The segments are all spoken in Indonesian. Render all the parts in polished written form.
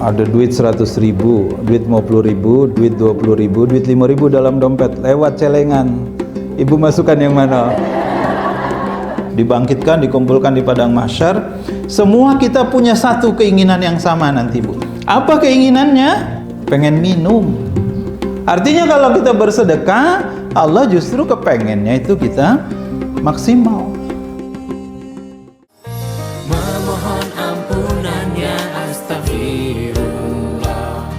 ada duit 100.000, duit 50.000, duit 20.000, duit 5.000 dalam dompet, lewat celengan. Ibu masukkan yang mana? Dibangkitkan, dikumpulkan di padang mahsyar. Semua kita punya satu keinginan yang sama nanti, Bu. Apa keinginannya? Pengen minum. Artinya kalau kita bersedekah, Allah justru kepengennya itu kita maksimal. Memohon ampunannya, astagfirullah.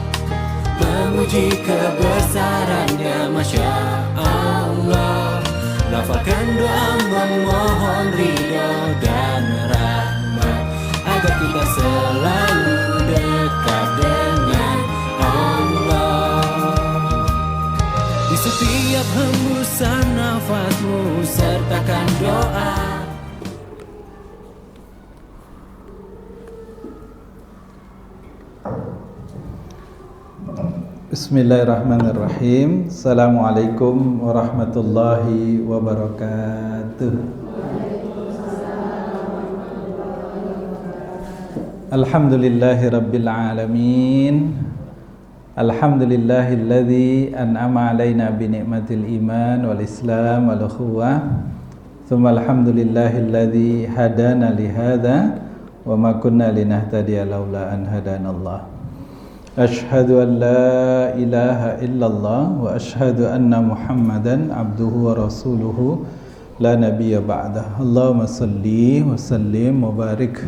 Memuji kebesarannya, masya Allah. Lafalkan doa memohon ridho dan rahmat, agar kita selalu dekat dengan Allah. Di setiap hembusan nafasmu sertakan doa. Bismillahirrahmanirrahim. Assalamualaikum warahmatullahi wabarakatuh. Alhamdulillahi rabbil alamin. Alhamdulillahilladzi an'ama alaina bi ni'matil iman wal islam wal ukhuwah. Tsumma alhamdulillahilladzi hadana li hadza wa ma kunna linahtadiya laula an hadanallah. Ashhadu an la ilaha illallah wa ashhadu anna Muhammadan abduhu wa rasuluhu la nabiyya ba'dah. Allahumma salli wa sallim wa barik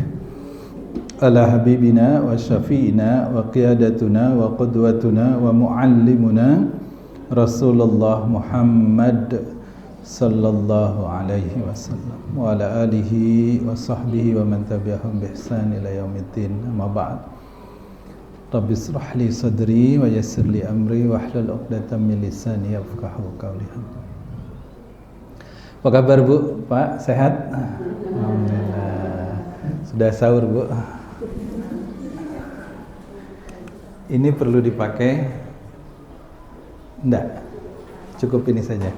ala habibina wa syafi'ina wa qiyadatuna wa qudwatuna wa muallimuna Rasulullah Muhammad sallallahu alaihi wasallam wa ala alihi wa sahbihi wa man tabi'ahum bi ihsan ila yaumiddin. Amma ba'd. Rabbi israh li sadri wa yassir li amri wa hlul 'uqdatam min lisani yafqahu qawli. Apa kabar, Bu? Pak, sehat? Alhamdulillah. Sudah sahur, Bu? Ini perlu dipakai? Enggak. Cukup ini saja.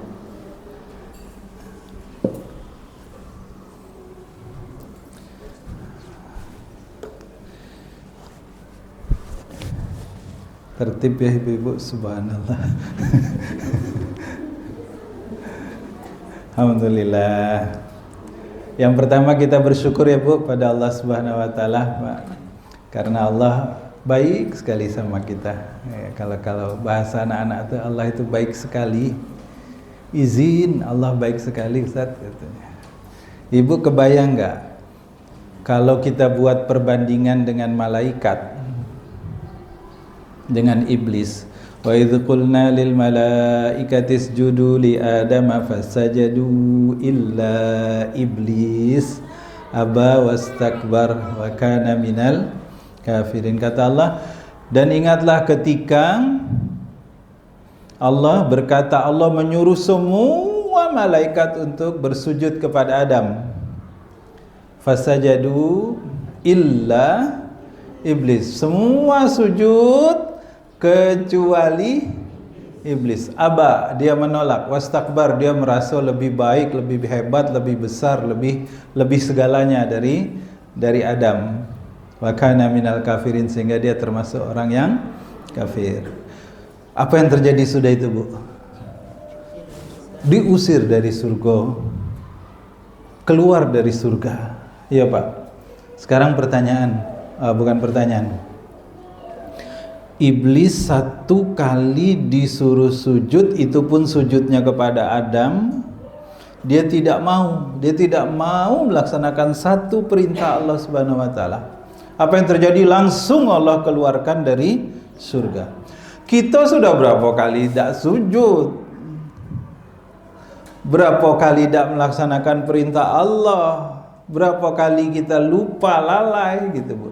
Tertib ya ibu-ibu, subhanallah. Alhamdulillah. Yang pertama kita bersyukur ya Bu pada Allah Subhanahu wa taala, Pak. Karena Allah baik sekali sama kita. Ya, kalau bahasa anak-anak itu Allah itu baik sekali. Izin Allah baik sekali, Ustaz katanya. Ibu kebayang nggak kalau kita buat perbandingan dengan malaikat, dengan iblis? Wa idz qulna lil malaikati isjudu li adama fasajadu illa iblis aba wastakbar wa kana minal kafirin. Kata Allah, dan ingatlah ketika Allah berkata, Allah menyuruh semua malaikat untuk bersujud kepada Adam. Fasajadu illa iblis. Semua sujud kecuali iblis. Aba, dia menolak. Wastakbar, dia merasa lebih baik, lebih hebat, lebih besar, lebih segalanya dari Adam. Wa kana minal kafirin, sehingga dia termasuk orang yang kafir. Apa yang terjadi sudah itu, Bu? Diusir dari surga, keluar dari surga. Iya, Pak. Sekarang pertanyaan, bukan pertanyaan. Iblis satu kali disuruh sujud, itu pun sujudnya kepada Adam. Dia tidak mau melaksanakan satu perintah Allah Subhanahu wa taala. Apa yang terjadi? Langsung Allah keluarkan dari surga. Kita sudah berapa kali tidak sujud, berapa kali tidak melaksanakan perintah Allah, berapa kali kita lupa, lalai gitu, Bu.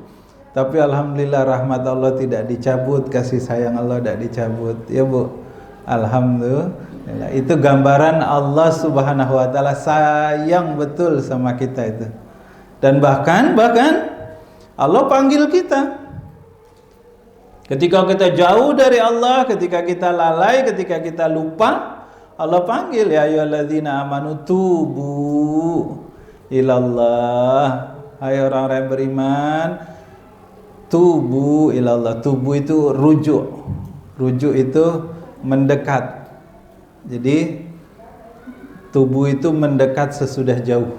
Tapi alhamdulillah rahmat Allah tidak dicabut, kasih sayang Allah tidak dicabut, ya Bu. Alhamdulillah. Itu gambaran Allah Subhanahu wa taala sayang betul sama kita itu. Dan bahkan Allah panggil kita. Ketika kita jauh dari Allah, ketika kita lalai, ketika kita lupa, Allah panggil, ya ayyuhalladzina amanu tubu ilallah. Hai orang-orang yang beriman, Tubu ilallah. Tubu itu rujuk. Rujuk itu mendekat. Jadi tubu itu mendekat sesudah jauh.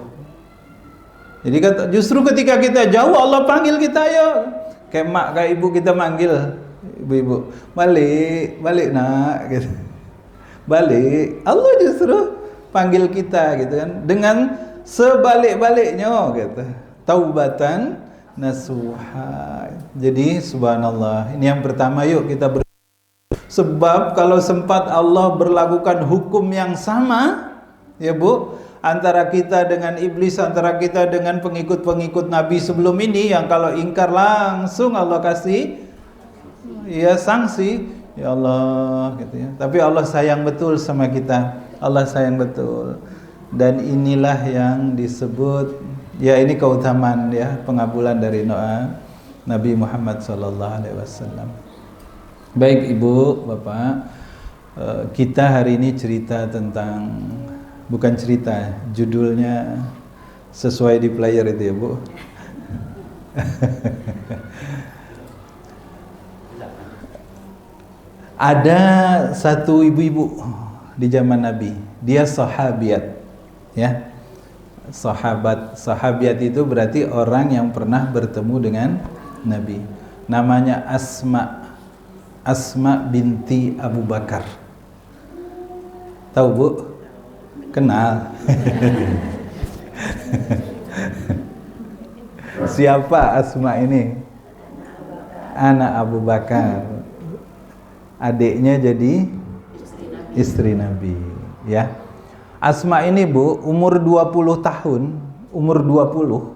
Jadi justru ketika kita jauh Allah panggil kita, ayo. Kayak mak, kayak ibu kita manggil ibu-ibu, balik nak gitu. Balik. Allah justru panggil kita gitu kan dengan sebalik-baliknya gitu. Taubatan nasuha. Jadi subhanallah. Ini yang pertama, yuk kita sebab kalau sempat Allah berlakukan hukum yang sama, ya Bu, antara kita dengan iblis, antara kita dengan pengikut-pengikut Nabi sebelum ini, yang kalau ingkar langsung Allah kasih ya sanksi, ya Allah gitu ya. Tapi Allah sayang betul sama kita. Allah sayang betul. Dan inilah yang disebut, ya ini keutamaan ya pengabulan dari doa Nabi Muhammad SAW. Baik Ibu, Bapak, kita hari ini cerita tentang, bukan cerita, judulnya sesuai di player itu ya Bu. Ada satu ibu-ibu di zaman Nabi, dia sahabiat, ya. Sahabiat itu berarti orang yang pernah bertemu dengan Nabi. Namanya Asma binti Abu Bakar. Tahu Bu? Kenal. Siapa Asma ini? Anak Abu Bakar. Adiknya jadi istri Nabi, ya. Asma ini Bu, umur 20 tahun, umur 20,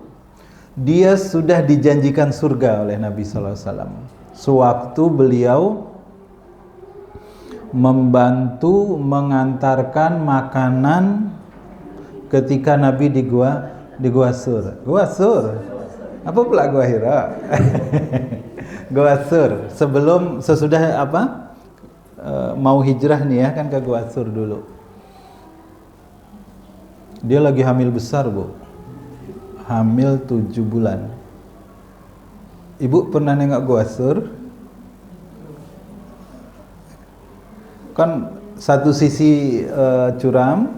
dia sudah dijanjikan surga oleh Nabi sallallahu alaihi wasallam. Sewaktu beliau membantu mengantarkan makanan ketika Nabi di Gua Sur. Gua Sur. Apa pula Gua Hira? Gua Sur. Sesudah apa? Mau hijrah nih ya kan ke Gua Sur dulu. Dia lagi hamil besar Bu. Hamil 7 bulan. Ibu pernah nengok Gua Sur? Kan satu sisi curam,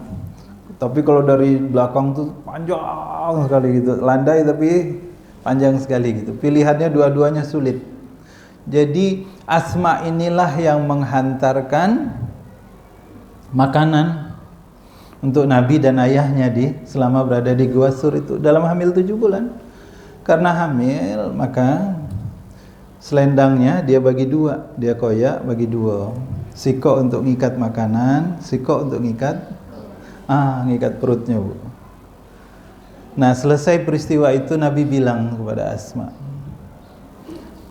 tapi kalau dari belakang tuh panjang sekali gitu. Landai tapi panjang sekali gitu. Pilihannya dua-duanya sulit. Jadi Asma inilah yang menghantarkan makanan untuk Nabi dan ayahnya selama berada di Gua Sur itu dalam hamil 7 bulan. Karena hamil maka selendangnya dia bagi 2, dia koyak bagi 2. Siko untuk ngikat makanan, siko untuk ngikat perutnya Bu. Nah selesai peristiwa itu Nabi bilang kepada Asma,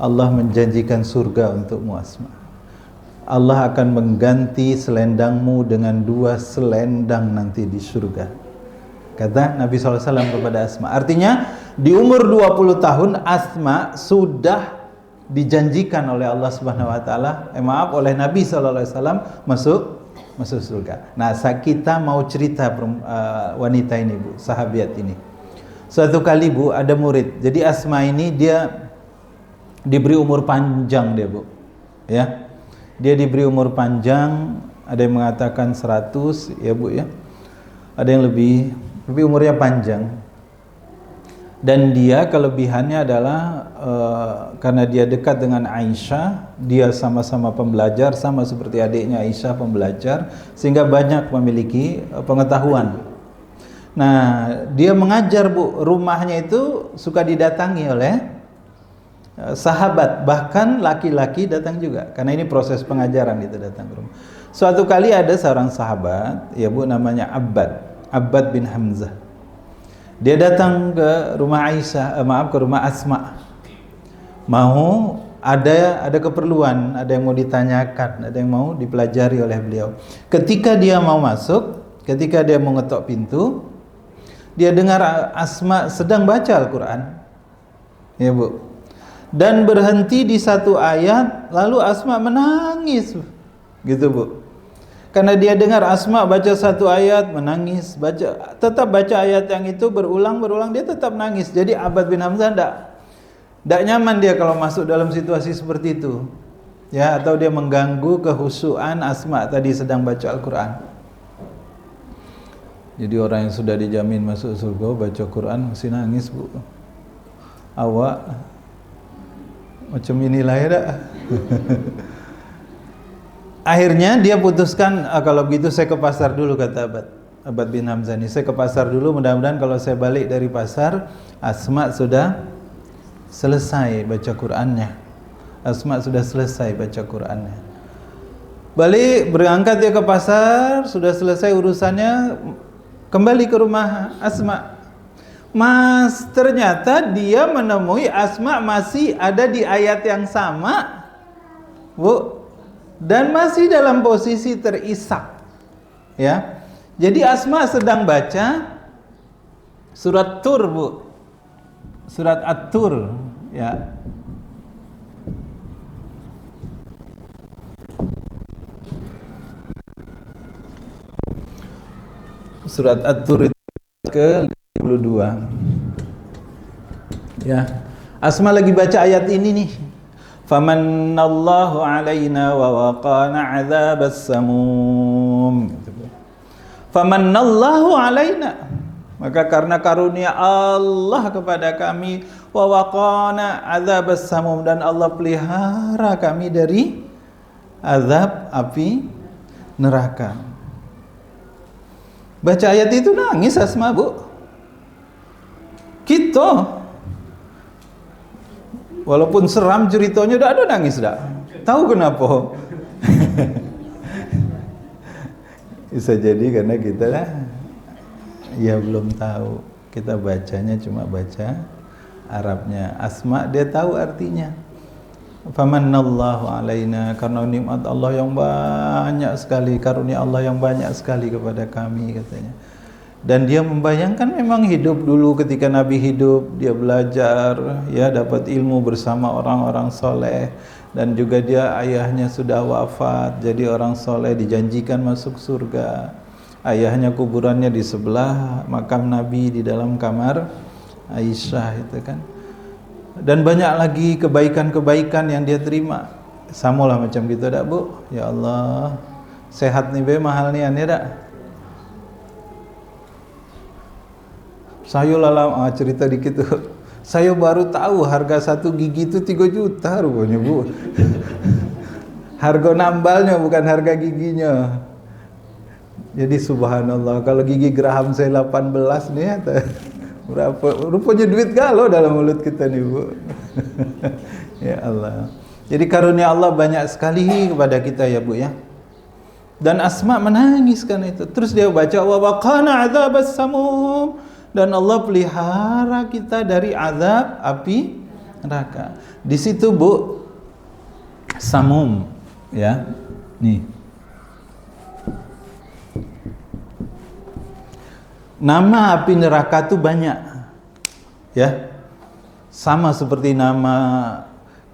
Allah menjanjikan surga untukmu Asma. Allah akan mengganti selendangmu dengan 2 selendang nanti di surga. Kata Nabi SAW kepada Asma. Artinya di umur 20 tahun Asma sudah dijanjikan oleh Allah Subhanahu wa taala, oleh Nabi SAW masuk surga. Nah, kita mau cerita wanita ini Bu, sahabiat ini. Suatu kali Bu, ada murid. Jadi Asma ini dia diberi umur panjang dia Bu. Ya. Dia diberi umur panjang, ada yang mengatakan 100 ya Bu ya. Ada yang lebih, tapi umurnya panjang. Dan dia kelebihannya adalah karena dia dekat dengan Aisyah, dia sama-sama pembelajar, sama seperti adiknya Aisyah pembelajar, sehingga banyak memiliki pengetahuan. Nah, dia mengajar Bu, rumahnya itu suka didatangi oleh sahabat, bahkan laki-laki datang juga, karena ini proses pengajaran itu datang ke rumah. Suatu kali ada seorang sahabat, ya Bu, namanya Abbad bin Hamzah. Dia datang ke rumah ke rumah Asma. Mau ada keperluan, ada yang mau ditanyakan, ada yang mau dipelajari oleh beliau. Ketika dia mau masuk, ketika dia mau ngetok pintu, dia dengar Asma sedang baca Al-Quran. Ya Bu. Dan berhenti di satu ayat, lalu Asma menangis. Gitu Bu. Karena dia dengar Asma baca satu ayat, menangis, tetap baca ayat yang itu berulang, dia tetap nangis. Jadi Abbad bin Hamzah Tidak nyaman dia kalau masuk dalam situasi seperti itu, ya, atau dia mengganggu kehusuan Asma tadi sedang baca Al-Quran. Jadi orang yang sudah dijamin masuk surga baca Quran masih nangis, Bu. Awak macam inilah ya dak. Akhirnya dia putuskan, kalau begitu saya ke pasar dulu, kata Abad bin Hamzah ini. Saya ke pasar dulu, mudah-mudahan kalau saya balik dari pasar Asma sudah selesai baca Qur'annya. Asma sudah selesai baca Qur'annya. Balik, berangkat dia ke pasar, sudah selesai urusannya, kembali ke rumah Asma. Mas, ternyata dia menemui Asma masih ada di ayat yang sama, Bu, dan masih dalam posisi terisak, ya. Jadi Asma sedang baca surat Tur, Bu. Surat At-Tur, ya. Surat At-Tur ke-52. Ya. Asma lagi baca ayat ini nih. Famannallahu alaina wa waqana 'adzabas samum. Famannallahu alaina, maka karena karunia Allah kepada kami, wa waqana 'adzabas samum, dan Allah pelihara kami dari azab api neraka. Baca ayat itu nangis Asma, Bu. Kita walaupun seram ceritanya, udah ada nangis dah. Tahu kenapa? Bisa jadi karena kita ya belum tahu. Kita bacanya cuma baca Arabnya. Asma dia tahu artinya. Famannallahu alaina, karena nikmat Allah yang banyak sekali, karunia Allah yang banyak sekali kepada kami, katanya. Dan dia membayangkan memang hidup dulu ketika Nabi hidup, dia belajar, ya, dapat ilmu bersama orang-orang soleh, dan juga dia ayahnya sudah wafat, jadi orang soleh dijanjikan masuk surga. Ayahnya kuburannya di sebelah makam Nabi di dalam kamar Aisyah itu kan. Dan banyak lagi kebaikan-kebaikan yang dia terima. Samalah macam gitu dak, Bu? Ya Allah, sehat nih be mahal nih ya dak? Saya lama cerita dikit tuh. Saya baru tahu harga satu gigi itu 3 juta rupanya, Bu. Harga nambalnya bukan harga giginya. Jadi subhanallah, kalau gigi geraham saya 18 nih ya, berapa? Rupanya duit galau dalam mulut kita nih, Bu. Ya Allah. Jadi karunia Allah banyak sekali kepada kita ya, Bu ya. Dan Asma menangis kan itu. Terus dia baca wa waqana 'adzabas samum, dan Allah pelihara kita dari azab api neraka. Di situ, Bu, samum, ya. Nih. Nama api neraka itu banyak, ya, sama seperti nama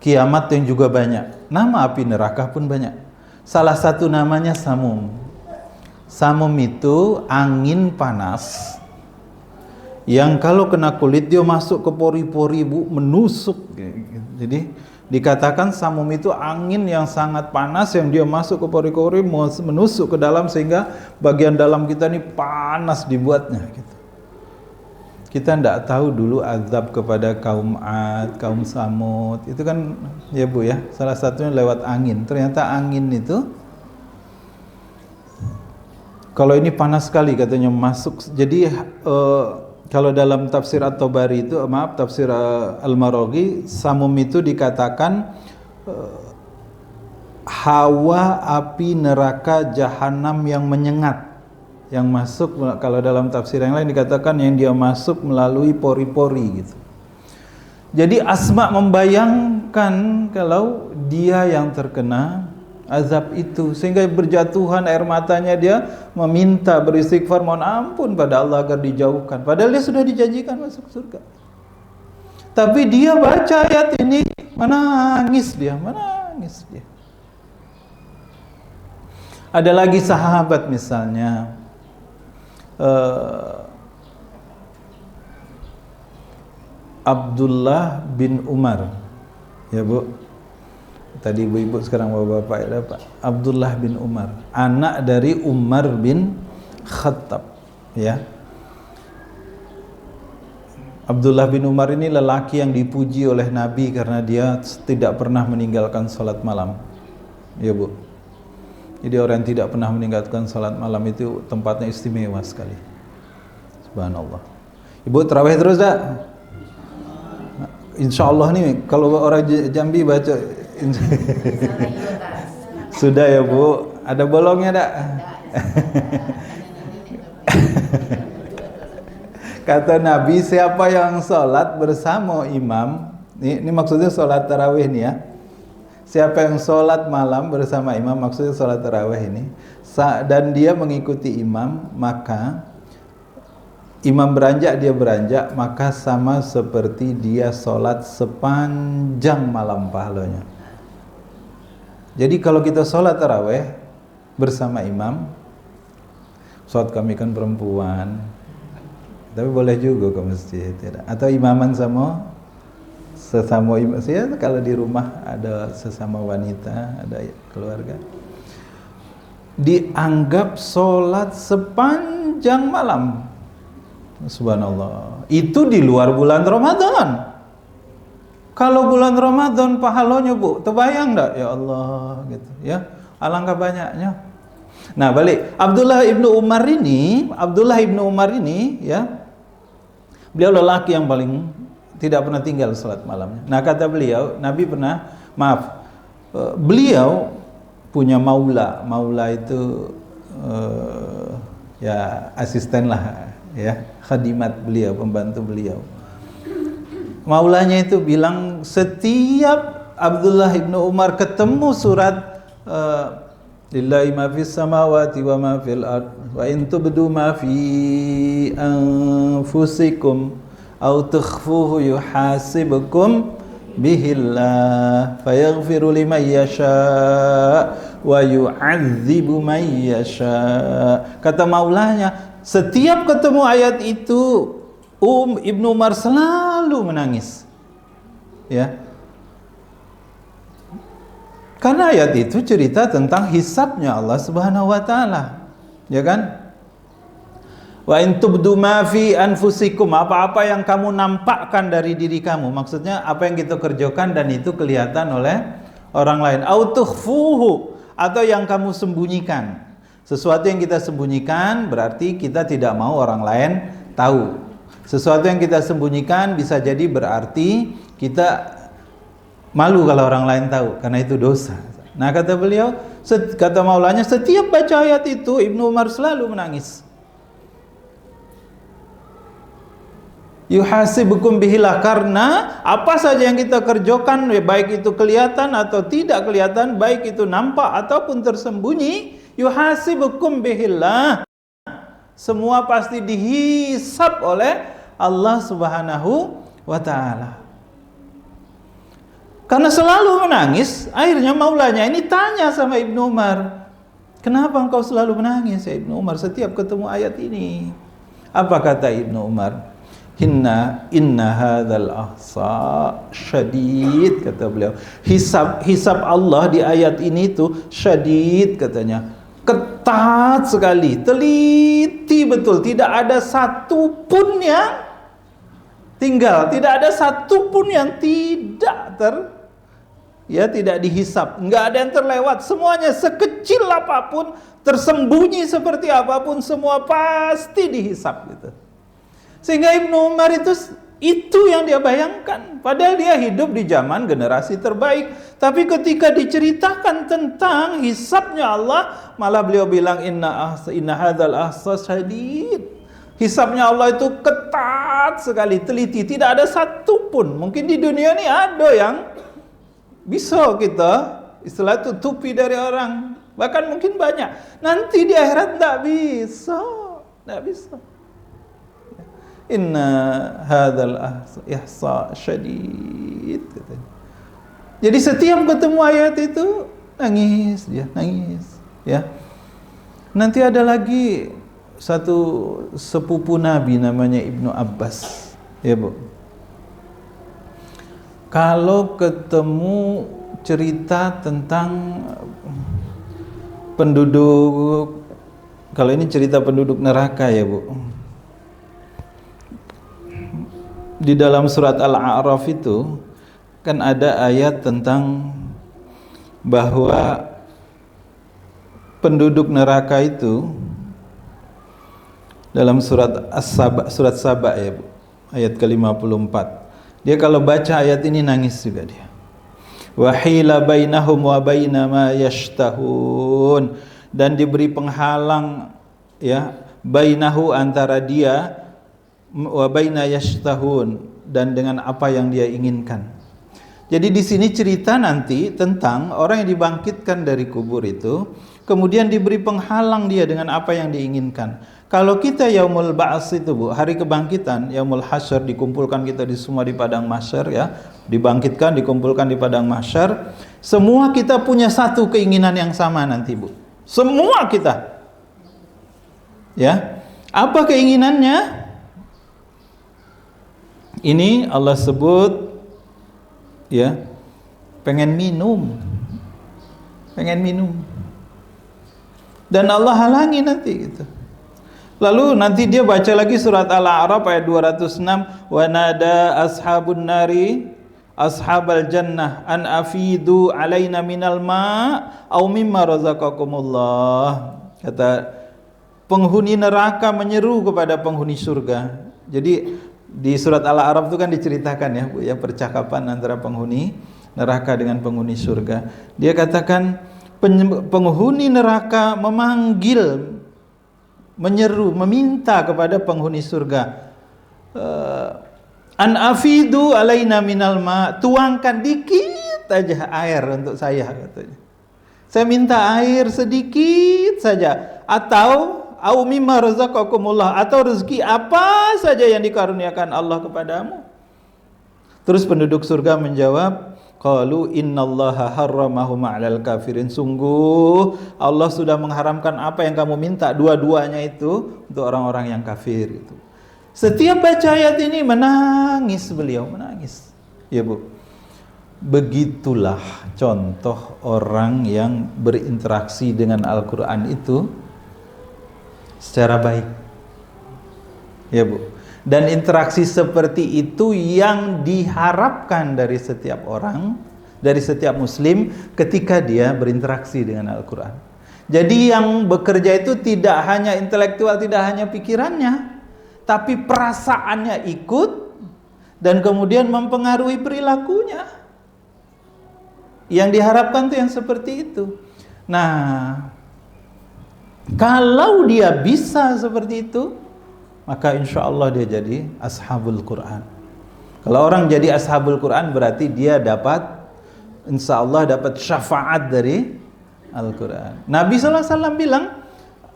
kiamat yang juga banyak. Nama api neraka pun banyak. Salah satu namanya samum. Samum itu angin panas yang kalau kena kulit dia masuk ke pori-pori, Bu, menusuk. Jadi dikatakan samum itu angin yang sangat panas yang dia masuk ke pori-pori, menusuk ke dalam sehingga bagian dalam kita ini panas dibuatnya gitu. Kita tidak tahu dulu azab kepada kaum Ad, kaum Samud itu kan ya, Bu ya, salah satunya lewat angin. Ternyata angin itu kalau ini panas sekali katanya masuk. Jadi kalau dalam tafsir At-Tabari itu, tafsir Al-Maraghi, samum itu dikatakan hawa api neraka jahanam yang menyengat, yang masuk. Kalau dalam tafsir yang lain dikatakan yang dia masuk melalui pori-pori gitu. Jadi Asma membayangkan kalau dia yang terkena azab itu, sehingga berjatuhan air matanya, dia meminta, beristighfar, mohon ampun pada Allah agar dijauhkan, padahal dia sudah dijanjikan masuk surga. Tapi dia baca ayat ini menangis dia. Ada lagi sahabat misalnya Abdullah bin Umar. Ya Bu, tadi ibu-ibu, sekarang bapak-bapak ya Pak. Abdullah bin Umar, anak dari Umar bin Khattab. Ya, Abdullah bin Umar ini lelaki yang dipuji oleh Nabi karena dia tidak pernah meninggalkan salat malam. Ya Bu, jadi orang yang tidak pernah meninggalkan salat malam itu tempatnya istimewa sekali. Subhanallah. Ibu tarawih terus tak? Insya Allah nih kalau orang Jambi baca sudah ya Bu. Ada bolongnya tak? Kata Nabi, siapa yang sholat bersama imam, ini maksudnya sholat tarawih nih ya. Siapa yang sholat malam bersama imam, maksudnya sholat tarawih ini, dan dia mengikuti imam, maka imam beranjak, dia beranjak, maka sama seperti dia sholat sepanjang malam pahalanya. Jadi kalau kita sholat tarawih bersama imam, sholat kami kan perempuan, tapi boleh juga ke masjid, atau imaman sama sesama imam. Ya, kalau di rumah ada sesama wanita, ada keluarga, dianggap sholat sepanjang malam. Subhanallah. Itu di luar bulan Ramadan. Kalau bulan Ramadan pahalanya Bu, terbayang enggak? Ya Allah gitu ya. Alangkah banyaknya. Nah, balik Abdullah ibnu Umar ini ya. Beliau lelaki yang paling tidak pernah tinggal salat malamnya. Nah, kata beliau, Nabi pernah, beliau punya maula. Maula itu ya asisten lah ya, khadimat beliau, pembantu beliau. Maulanya itu bilang setiap Abdullah ibnu Umar ketemu surat lillahi ma fis samawati wa ma fil ard wa in tubdu ma fi anfusikum aw tukhfuhu yuhasibukum bihillah fayaghfiru liman yasha wa yu'adzibu man yasha. Kata maulanya, setiap ketemu ayat itu Ibnu Umar selalu menangis. Ya. Karena ayat itu cerita tentang hisabnya Allah Subhanahu wa taala. Ya kan? Wa in tubdu ma fi anfusikum, apa-apa yang kamu nampakkan dari diri kamu, maksudnya apa yang kita kerjakan dan itu kelihatan oleh orang lain. Au tukhfuhu, atau yang kamu sembunyikan. Sesuatu yang kita sembunyikan berarti kita tidak mau orang lain tahu. Sesuatu yang kita sembunyikan bisa jadi berarti kita malu kalau orang lain tahu, karena itu dosa. Nah, kata beliau, kata maulanya, setiap baca ayat itu Ibnu Umar selalu menangis. Yuhasibukum bihilah, karena apa saja yang kita kerjakan, baik itu kelihatan atau tidak kelihatan, baik itu nampak ataupun tersembunyi, yuhasibukum bihillah, semua pasti dihisab oleh Allah Subhanahu wa ta'ala. Karena selalu menangis, akhirnya maulanya ini tanya sama Ibnu Umar, kenapa engkau selalu menangis ya Ibnu Umar setiap ketemu ayat ini? Apa kata Ibnu Umar? Inna hadzal ahsa syadid, kata beliau. Hisab Allah di ayat ini tuh syadid, katanya, ketat sekali, teliti betul, tidak ada satu pun yang tinggal, tidak ada satu pun yang tidak dihisab, enggak ada yang terlewat, semuanya sekecil apapun, tersembunyi seperti apapun, semua pasti dihisab gitu. Sehingga Ibnu Umar itu yang dia bayangkan, padahal dia hidup di zaman generasi terbaik, tapi ketika diceritakan tentang hisabnya Allah, malah beliau bilang inna hadzal ahsa syadid. Hisabnya Allah itu ketat sekali, teliti, tidak ada satu pun. Mungkin di dunia ini ada yang bisa kita istilah tutupi dari orang, bahkan mungkin banyak. Nanti di akhirat tidak bisa. Inna hadzal ihsa syadid. Jadi setiap ketemu ayat itu nangis dia, ya. Nanti ada lagi satu sepupu Nabi namanya Ibnu Abbas, ya Bu. kalau ketemu cerita tentang penduduk, kalau ini cerita penduduk neraka ya Bu, di dalam surat Al-A'raf itu kan ada ayat tentang bahwa penduduk neraka itu dalam surat As-Saba, surat Saba ya Bu, ayat ke-54. Dia kalau baca ayat ini nangis juga dia. Wa hila bainahum wa baina ma yashtahun, dan diberi penghalang ya, bainahu antara dia, wa baina yashtahun, dan dengan apa yang dia inginkan. Jadi di sini cerita nanti tentang orang yang dibangkitkan dari kubur itu, kemudian diberi penghalang dia dengan apa yang diinginkan. Kalau kita yaumul ba'ats itu Bu, hari kebangkitan, yaumul hasyr, dikumpulkan kita di semua di padang mahsyar ya, dibangkitkan, dikumpulkan di padang mahsyar, semua kita punya satu keinginan yang sama nanti Bu. Semua kita. Ya. Apa keinginannya? Ini Allah sebut ya, pengen minum. Pengen minum. Dan Allah halangi nanti gitu. Lalu nanti dia baca lagi surat Al-A'raf ayat 206, wa nada ashabun nari ashabal jannah an afidu alaina minal ma' au mimma razaqakumullah. Kata penghuni neraka menyeru kepada penghuni surga. Jadi di surat Al-A'raf itu kan diceritakan ya Bu, ya, percakapan antara penghuni neraka dengan penghuni surga. Dia katakan penghuni neraka memanggil, menyeru, meminta kepada penghuni surga, an afidu alaina minal ma, tuangkan dikit aja air untuk saya, katanya. Saya minta air sedikit saja, atau au mimma razaqakumullah, atau rezeki apa saja yang dikaruniakan Allah kepadamu. Terus penduduk surga menjawab, qalu innallaha harramahum 'alal kafirin, sungguh Allah sudah mengharamkan apa yang kamu minta, dua-duanya itu untuk orang-orang yang kafir itu. Setiap baca ayat ini menangis beliau, menangis. Ya Bu. Begitulah contoh orang yang berinteraksi dengan Al-Qur'an itu secara baik. Ya Bu. Dan interaksi seperti itu yang diharapkan dari setiap orang, dari setiap muslim ketika dia berinteraksi dengan Al-Quran. Jadi yang bekerja itu tidak hanya intelektual, tidak hanya pikirannya, tapi perasaannya ikut dan kemudian mempengaruhi perilakunya. Yang diharapkan itu yang seperti itu. Nah, kalau dia bisa seperti itu, maka insya Allah dia jadi ashabul Quran. Kalau orang jadi ashabul Quran berarti dia dapat, insya Allah dapat syafaat dari Al-Quran. Nabi SAW bilang,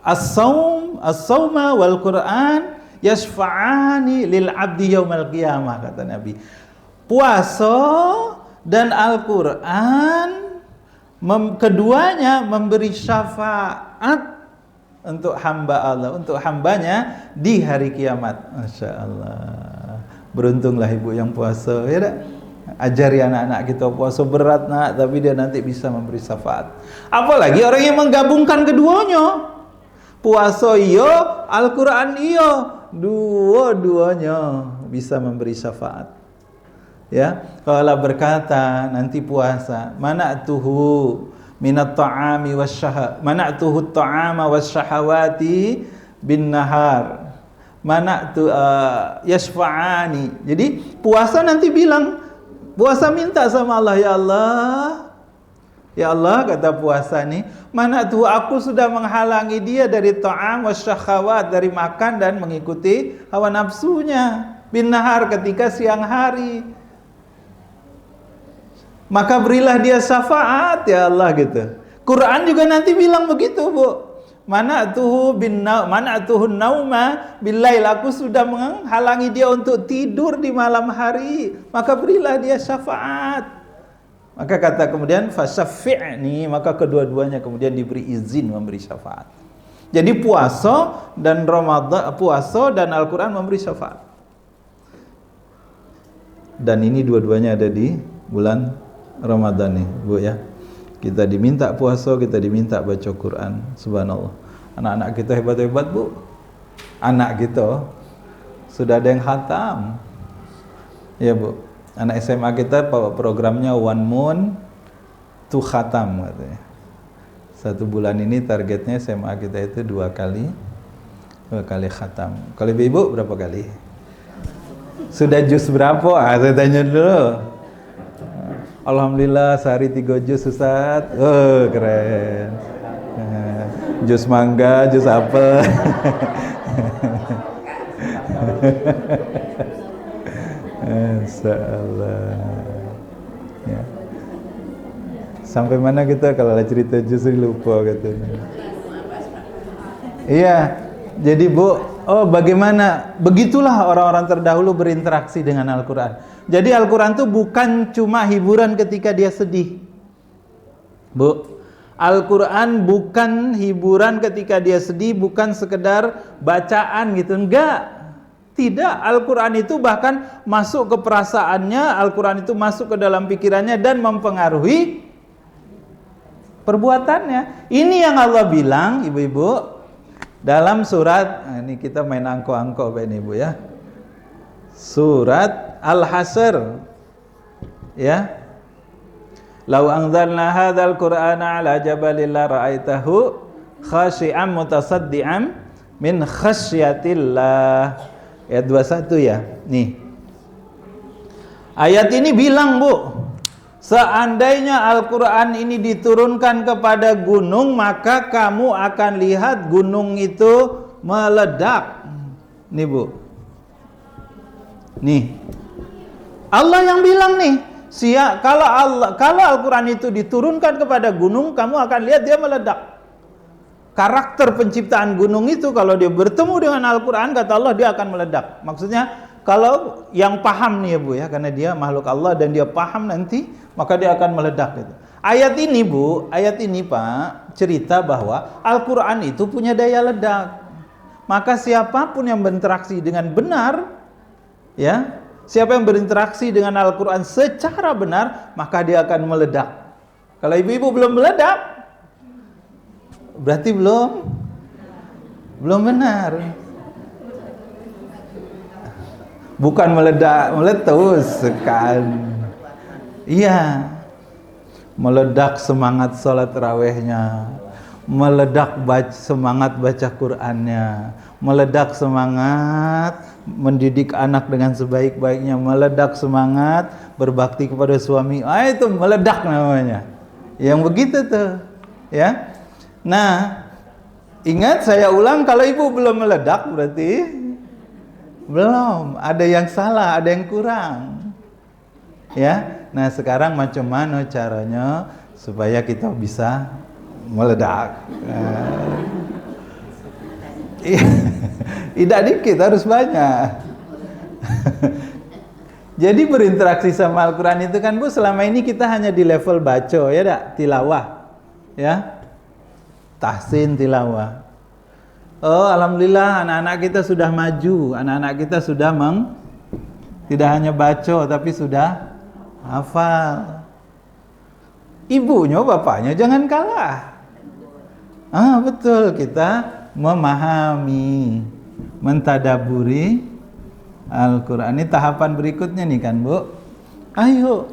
as-sawma wal Quran yashfa'ani lil abdi yaumal qiyamah, kata Nabi. Puasa dan Al-Quran keduanya memberi syafaat untuk hamba Allah, untuk hambanya di hari kiamat. Masya Allah. Beruntunglah ibu yang puasa, ya tak? Ajari anak-anak kita puasa berat nak, tapi dia nanti bisa memberi syafaat. Apalagi orang yang menggabungkan keduanya. Puasa iyo, Al-Quran iyo, dua-duanya bisa memberi syafaat. Ya, kalau berkata nanti puasa, mana'tuhu minat ta'ami wasyahawati, mana'tuhu ta'ama wasyahawati bin nahar, mana'tu yashfa'ani. Jadi puasa nanti bilang, puasa minta sama Allah, ya Allah, ya Allah, kata puasa nih, mana'tuhu, aku sudah menghalangi dia dari ta'am wasyahawat, dari makan dan mengikuti hawa nafsunya, bin nahar, ketika siang hari. Maka berilah dia syafaat ya Allah gitu. Quran juga nanti bilang begitu Bu. Mana'tuhu nauma billail, aku sudah menghalangi dia untuk tidur di malam hari, maka berilah dia syafaat. Maka kata kemudian fasyafi'ni, maka kedua-duanya kemudian diberi izin memberi syafaat. Jadi puasa dan Ramadan, puasa dan Al-Quran memberi syafaat. Dan ini dua-duanya ada di bulan Ramadan nih, Bu ya. Kita diminta puasa, kita diminta baca Quran. Subhanallah. Anak-anak kita hebat-hebat, Bu. Anak kita sudah ada yang khatam. Ya, Bu. Anak SMA kita programnya One Moon to Khatam katanya. 1 bulan ini targetnya SMA kita itu 2 kali khatam. Kalau ibu berapa kali? Sudah juz berapa? Saya tanya dulu. Alhamdulillah sehari 3 juz Ustaz. Oh keren. Juz mangga, juz apel. Insyaallah. Ya. Sampai mana kita kalau cerita juz lupa katanya. Iya. Jadi Bu, bagaimana? Begitulah orang-orang terdahulu berinteraksi dengan Al-Quran. Jadi Al-Quran itu bukan cuma hiburan ketika dia sedih, Bu. Al-Quran bukan hiburan ketika dia sedih, bukan sekedar bacaan gitu, enggak. Tidak, Al-Quran itu bahkan masuk ke perasaannya, Al-Quran itu masuk ke dalam pikirannya dan mempengaruhi perbuatannya. Ini yang Allah bilang, ibu-ibu, dalam surat, ini kita main angko-angko ini Bu ya. Surat Al-Hasr. Ya. Lau anzalna hadzal Qur'ana 'ala jabalin la ra'aitahu khashi'an mutasaddian min khasyatillah. Ayat 21 ya. Nih. Ayat ini bilang, Bu, seandainya Al-Quran ini diturunkan kepada gunung, maka kamu akan lihat gunung itu meledak. Nih Bu. Nih. Allah yang bilang nih, kalau Al-Quran itu diturunkan kepada gunung, kamu akan lihat dia meledak. Karakter penciptaan gunung itu kalau dia bertemu dengan Al-Quran, kata Allah, dia akan meledak. Maksudnya kalau yang paham nih ya Bu ya, karena dia makhluk Allah dan dia paham nanti, maka dia akan meledak gitu. Ayat ini Bu, ayat ini Pak, cerita bahwa Al-Quran itu punya daya ledak. Maka siapapun yang berinteraksi dengan benar, ya, siapa yang berinteraksi dengan Al-Quran secara benar, maka dia akan meledak. Kalau ibu-ibu belum meledak, berarti belum benar. Bukan meledak, meletus kan. Iya. Meledak semangat sholat tarawihnya, meledak semangat baca Qur'annya, meledak semangat mendidik anak dengan sebaik-baiknya, meledak semangat berbakti kepada suami. Itu meledak namanya. Yang begitu tuh, ya. Nah, ingat saya ulang, kalau ibu belum meledak berarti belum, ada yang salah, ada yang kurang. Ya. Nah, sekarang macam mana caranya supaya kita bisa meledak? Tidak dikit, harus banyak. Jadi berinteraksi sama Al-Quran itu kan Bu, selama ini kita hanya di level baca, ya tak? Tilawah, ya, tahsin tilawah. Oh, alhamdulillah anak-anak kita sudah maju, anak-anak kita sudah tidak hanya baca tapi sudah hafal. Ibunya, bapaknya jangan kalah. Betul, kita memahami, mentadaburi Al-Quran. Ini tahapan berikutnya nih kan Bu. Ayo.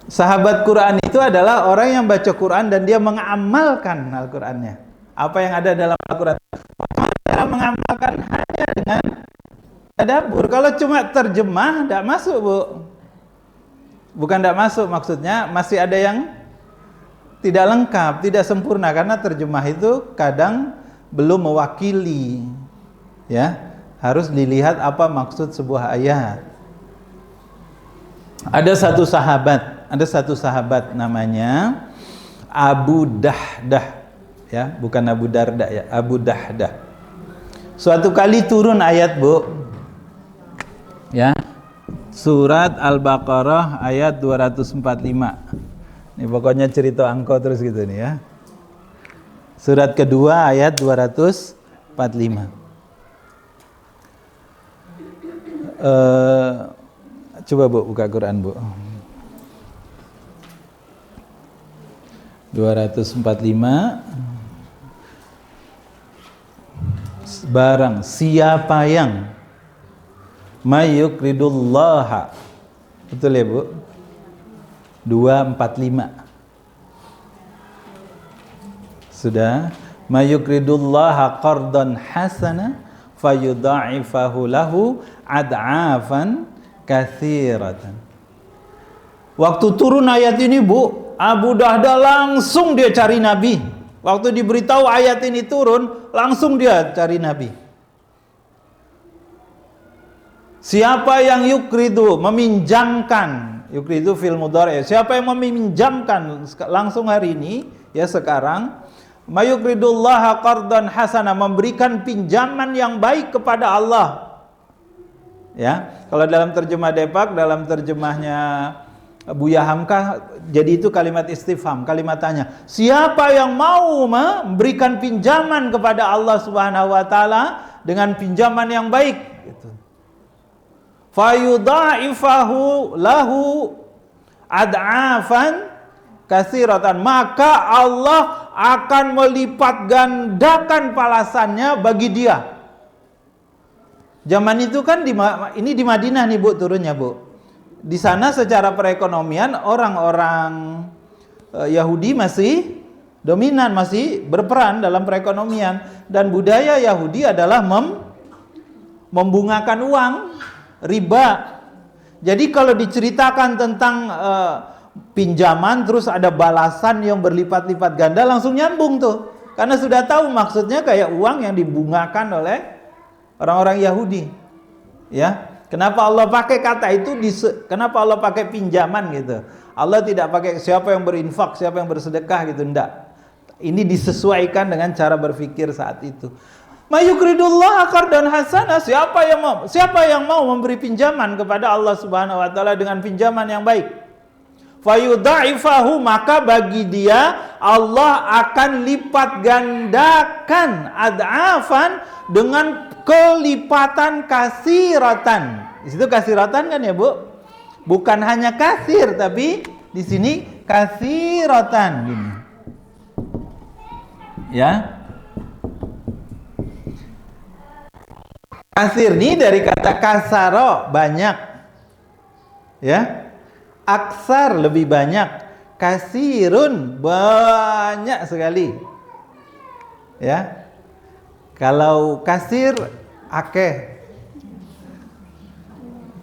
Sahabat Quran itu adalah orang yang baca Quran dan dia mengamalkan Al-Qurannya. Apa yang ada dalam Al-Quran, dia mengamalkan hanya dengan tadabbur. Kalau cuma terjemah, tidak masuk Bu. Bukan tidak masuk, maksudnya masih ada yang tidak lengkap, tidak sempurna, karena terjemah itu kadang belum mewakili, ya. Harus dilihat apa maksud sebuah ayat. Ada satu sahabat namanya Abu Dahdah, ya, bukan Abu Darda ya, Abu Dahdah. Suatu kali turun ayat Bu, ya, surat Al-Baqarah ayat 245. Ini pokoknya cerita angko terus gitu nih ya. Surat kedua ayat 245. Coba Bu buka Quran Bu. 245. Barang siapa yang mayukridullaha, betul ya Bu? 245. Sudah. Mayukridullaha qardan hasana fayudha'ifahu lahu ad'afan katsiratan. Waktu turun ayat ini Bu, Abu Dahda langsung dia cari Nabi. Waktu diberitahu ayat ini turun, langsung dia cari Nabi. Siapa yang yukridu, meminjamkan, yukridu fil mudhari', siapa yang meminjamkan langsung hari ini, ya sekarang, mayukridullaha qardan hasana, memberikan pinjaman yang baik kepada Allah. Ya, kalau dalam terjemah Depak, dalam terjemahnya Buya Hamka, jadi itu kalimat istifham, kalimat tanya. Siapa yang mau memberikan pinjaman kepada Allah Subhanahu wa taala dengan pinjaman yang baik gitu. Fayudha'ifahu lahu ad'afan katsiratan, maka Allah akan melipat gandakan balasannya bagi dia. Zaman itu kan ini di Madinah nih Bu turunnya Bu. Di sana secara perekonomian orang-orang Yahudi masih dominan, masih berperan dalam perekonomian, dan budaya Yahudi adalah membungakan uang, riba. Jadi kalau diceritakan tentang pinjaman terus ada balasan yang berlipat-lipat ganda, langsung nyambung tuh, karena sudah tahu maksudnya kayak uang yang dibungakan oleh orang-orang Yahudi. Ya, kenapa Allah pakai kata itu? Kenapa Allah pakai pinjaman gitu? Allah tidak pakai siapa yang berinfak, siapa yang bersedekah gitu, enggak. Ini disesuaikan dengan cara berpikir saat itu. Mayukridullah qardan hasanah, siapa yang mau memberi pinjaman kepada Allah Subhanahu wa taala dengan pinjaman yang baik, fayudha'ifahu, maka bagi dia Allah akan lipat gandakan ad'afan, dengan kelipatan kasiratan. Di situ kasiratan kan ya Bu? Bukan hanya kasir, tapi di sini kasiratan gini. Ya. Kasir ini dari kata kasaro, banyak. Ya. Aksar, lebih banyak. Kasirun, banyak sekali. Ya. Kalau kasir, akeh.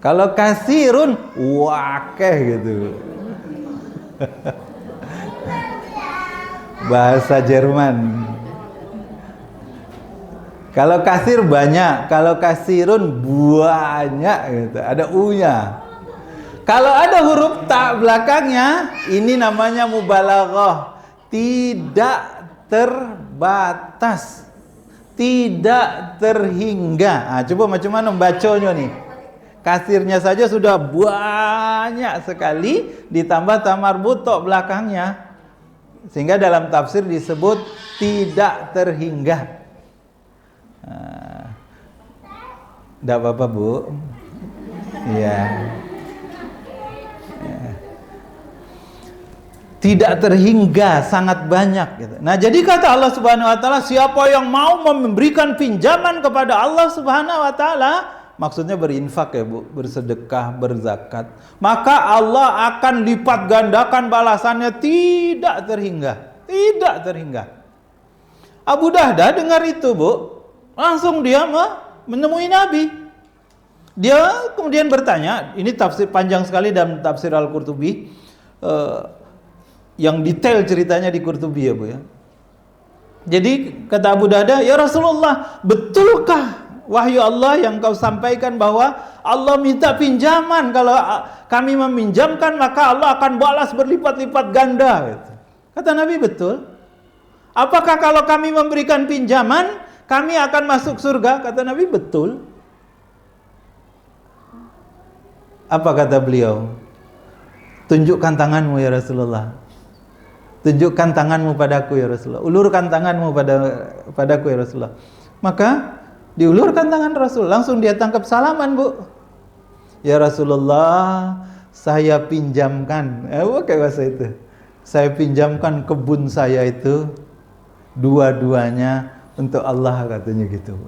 Kalau kasirun, wakeh gitu. Bahasa Jerman. Kalau kasir banyak, kalau kasirun banyak gitu. Ada u-nya. Kalau ada huruf ta belakangnya, ini namanya mubalaghah, tidak terbatas, tidak terhingga. Coba macam mana membacanya nih? Kasirnya saja sudah banyak sekali, ditambah tamar butok belakangnya, sehingga dalam tafsir disebut tidak terhingga. Tidak apa-apa Bu. Iya. Tidak terhingga, sangat banyak gitu. Nah, jadi kata Allah Subhanahu wa taala, siapa yang mau memberikan pinjaman kepada Allah Subhanahu wa taala, maksudnya berinfak ya Bu, bersedekah, berzakat, maka Allah akan lipat gandakan balasannya tidak terhingga, tidak terhingga. Abu Dahda dengar itu Bu, langsung dia menemui Nabi. Dia kemudian bertanya, ini tafsir panjang sekali dalam tafsir Al-Qurtubi, yang detail ceritanya di Qurtubi ya Bu ya. Jadi kata Abu Dahda, ya Rasulullah, betulkah wahyu Allah yang kau sampaikan bahwa Allah minta pinjaman, kalau kami meminjamkan maka Allah akan balas berlipat-lipat ganda gitu. Kata Nabi, betul. Apakah kalau kami memberikan pinjaman kami akan masuk surga? Kata Nabi, betul. Apa kata beliau? Tunjukkan tanganmu ya Rasulullah. Tunjukkan tanganmu padaku ya Rasulullah. Ulurkan tanganmu padaku ya Rasulullah. Maka diulurkan tangan Rasul, langsung dia tangkap salaman Bu. Ya Rasulullah, saya pinjamkan, pakai bahasa itu. Saya pinjamkan kebun saya itu dua-duanya untuk Allah, katanya gitu.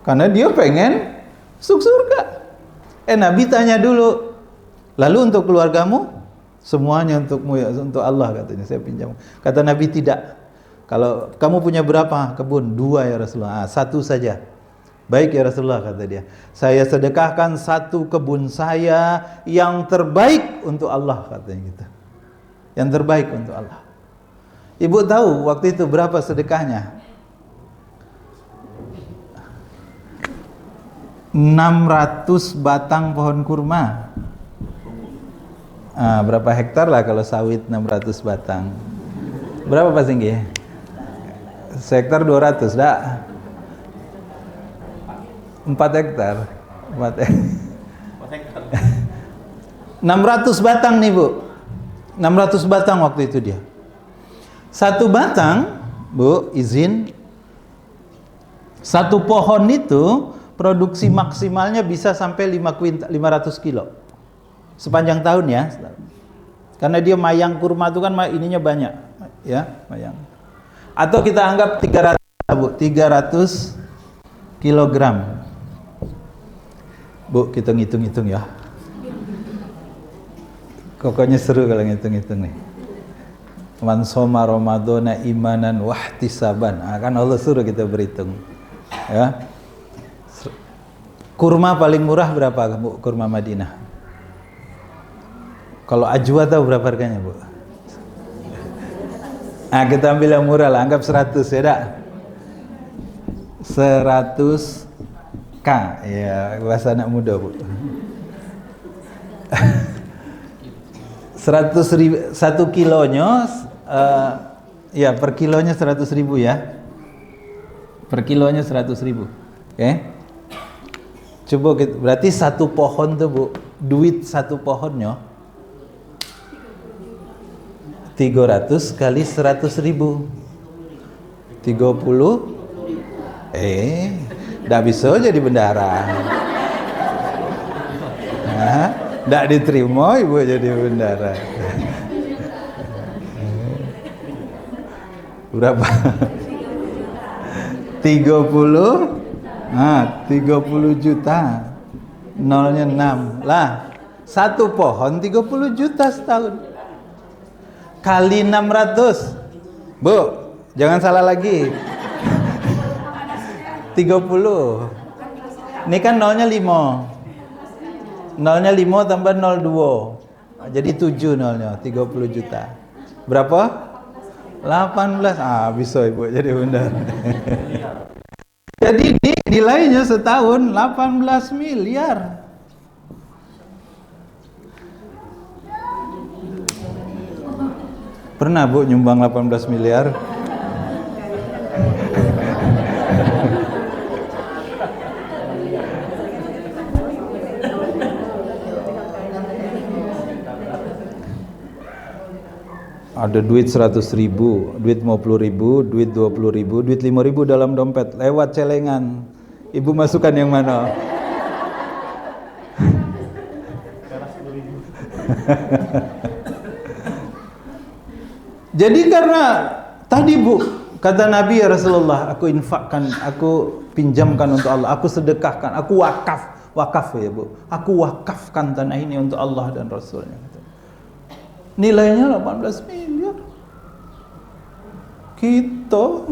Karena dia pengen masuk surga. Nabi tanya dulu, lalu untuk keluargamu? Semuanya untukmu ya, untuk Allah, katanya, saya pinjam. Kata Nabi, tidak. Kalau kamu punya berapa kebun? 2 ya Rasulullah. 1 saja. Baik ya Rasulullah, kata dia. Saya sedekahkan 1 kebun saya yang terbaik untuk Allah, katanya gitu. Yang terbaik untuk Allah. Ibu tahu waktu itu berapa sedekahnya? 600 batang pohon kurma. Berapa hektar lah kalau sawit 600 batang. Berapa Pak Singgi? Hektar 200, dah. 4 hektar. 600 batang nih Bu. 600 batang waktu itu dia. 1 batang, Bu, izin. 1 pohon itu produksi maksimalnya bisa sampai 500 kilo sepanjang tahun ya. Karena dia mayang kurma itu kan ininya banyak, ya, mayang. Atau kita anggap 300, Bu, 300 kilogram. Bu, kita ngitung-ngitung ya. Pokoknya seru kalau ngitung-ngitung nih. Man soma Ramadhana imanan wahtisaban. Kan Allah suruh kita berhitung. Ya. Kurma paling murah berapa, Bu? Kurma Madinah. Kalau ajwa tahu berapa harganya, Bu? Kita ambil yang murah lah, anggap 100 ya, dak? 100 K, ya, bahasa anak muda, Bu. 100.000, 1 kilonya, ya per kilonya 100.000 ya. Per kilonya 100.000, oke? Coba kita, berarti 1 pohon tuh, Bu, duit 1 pohonnya 300 kali 100.000, 30. Nggak bisa jadi bendara. Nggak diterima ibu jadi bendara. Berapa? 30. 30 juta. Nolnya 6. Lah, 1 pohon 30 juta setahun. Kali 600. Bu, jangan salah lagi. 30. Ini kan nolnya 5. Nolnya 5 tambah 02. Jadi 7 nolnya, 30 juta. Berapa? 18. Bisa ibu jadi benar. Jadi nilainya setahun 18 miliar. Pernah Bu nyumbang 18 miliar? Ada duit 100.000, duit 50.000, duit 20.000, duit 5.000 dalam dompet, lewat celengan. Ibu masukkan yang mana? Jadi karena tadi Bu, kata Nabi ya Rasulullah, aku infakkan, aku pinjamkan untuk Allah, aku sedekahkan, aku wakaf ya Bu, aku wakafkan tanah ini untuk Allah dan Rasulnya. Nilainya 18 miliar. Kita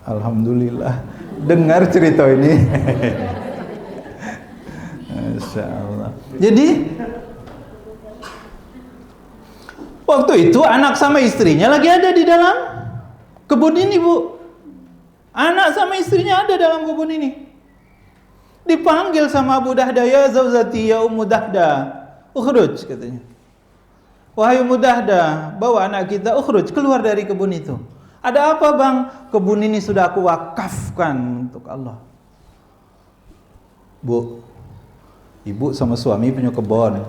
alhamdulillah dengar cerita ini. Masya Allah. Jadi waktu itu anak sama istrinya lagi ada di dalam kebun ini, Bu. Anak sama istrinya ada dalam kebun ini. Dipanggil sama Abu Dahda, ya zauzati ya Ummu Dahda, ukhruj, katanya. Wahai Ummu Dahda, bawa anak kita, ukhruj, keluar dari kebun itu. Ada apa bang? Kebun ini sudah aku wakafkan untuk Allah. Bu, ibu sama suami punya kebun.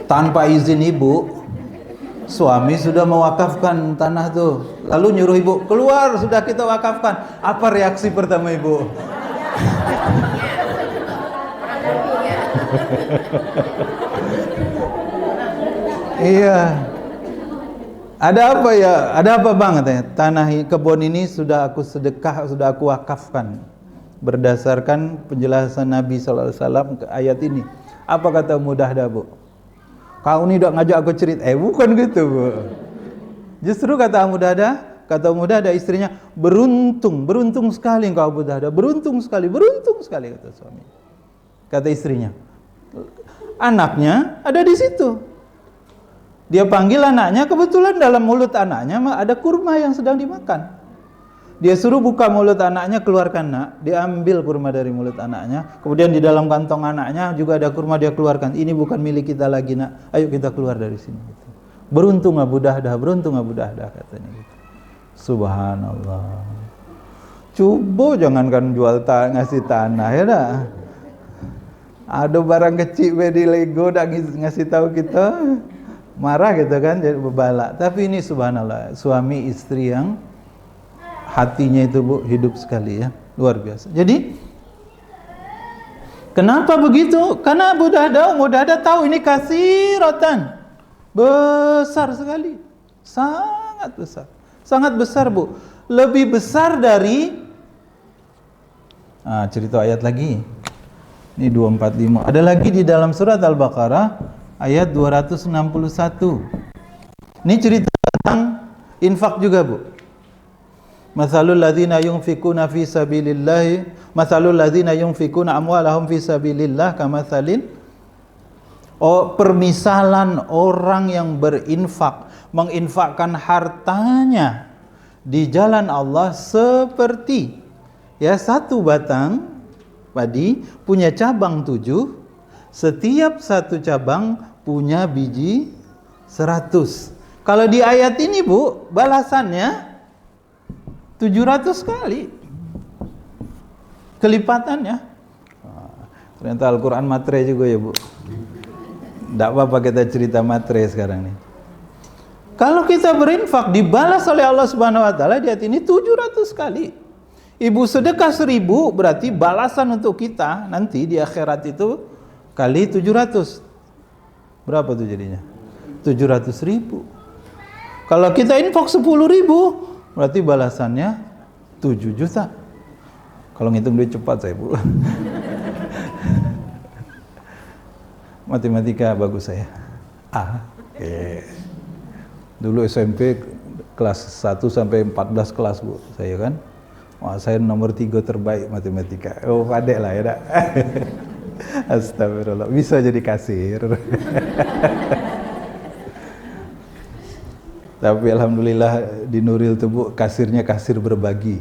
Tanpa izin ibu, suami sudah mewakafkan tanah tuh. Lalu nyuruh ibu, keluar, sudah kita wakafkan. Apa reaksi pertama ibu? Iya. Ada apa ya? Ada apa bang katanya? Tanah kebun ini sudah aku sedekah, sudah aku wakafkan berdasarkan penjelasan Nabi SAW ke ayat ini. Apa kata Mudahdah, Bu? Kau ini udah ngajak aku cerita. Bukan gitu, Bu. Justru kata Mudahdah istrinya, beruntung sekali engkau Mudahdah, beruntung sekali kata suami. Kata istrinya, anaknya ada di situ. Dia panggil anaknya, kebetulan dalam mulut anaknya ada kurma yang sedang dimakan. Dia suruh buka mulut anaknya, keluarkan nak. Dia ambil kurma dari mulut anaknya. Kemudian di dalam kantong anaknya juga ada kurma, dia keluarkan. Ini bukan milik kita lagi nak. Ayo kita keluar dari sini. Beruntung Abu Dahdah katanya gitu. Subhanallah. Coba jangankan jual ngasih tanah ya dah. Ada barang kecil di Lego dah ngasih tahu kita. Marah gitu kan, jadi bebala. Tapi ini subhanallah, suami istri yang hatinya itu Bu hidup sekali ya, luar biasa. Jadi kenapa begitu? Karena Abu Dahdah tahu ini kasiratan, besar sekali, sangat besar Bu, lebih besar dari cerita ayat lagi. Ini 245. Ada lagi di dalam surat Al-Baqarah ayat 261. Ini cerita tentang infak juga, Bu. Mathalul ladzina yunfikuna fi sabilillah, mathalul ladzina yunfikuna amwalahum fi sabilillah kamathalin. Permisalan orang yang berinfak, menginfakkan hartanya di jalan Allah seperti satu batang padi punya cabang 7, setiap satu cabang punya biji 100. Kalau di ayat ini Bu, balasannya 700 kali kelipatannya. Ternyata Al-Quran matre juga ya Bu. Tidak apa-apa kita cerita matre sekarang nih. Kalau kita berinfak dibalas oleh Allah Subhanahu Wa Taala di ayat ini 700 kali. Ibu sedekah 1000 berarti balasan untuk kita nanti di akhirat itu kali 700. Berapa tuh jadinya? 700.000. Kalau kita infak 10.000 berarti balasannya 7 juta. Kalau ngitung duit cepat saya Bu. Matematika bagus saya. Dulu SMP kelas 1 sampai 14 kelas Bu saya kan. Wah, saya nomor 3 terbaik matematika. Padek lah ya dak. Astagfirullah, bisa jadi kasir. Tapi alhamdulillah di Nuril tuh Bu, kasirnya kasir berbagi.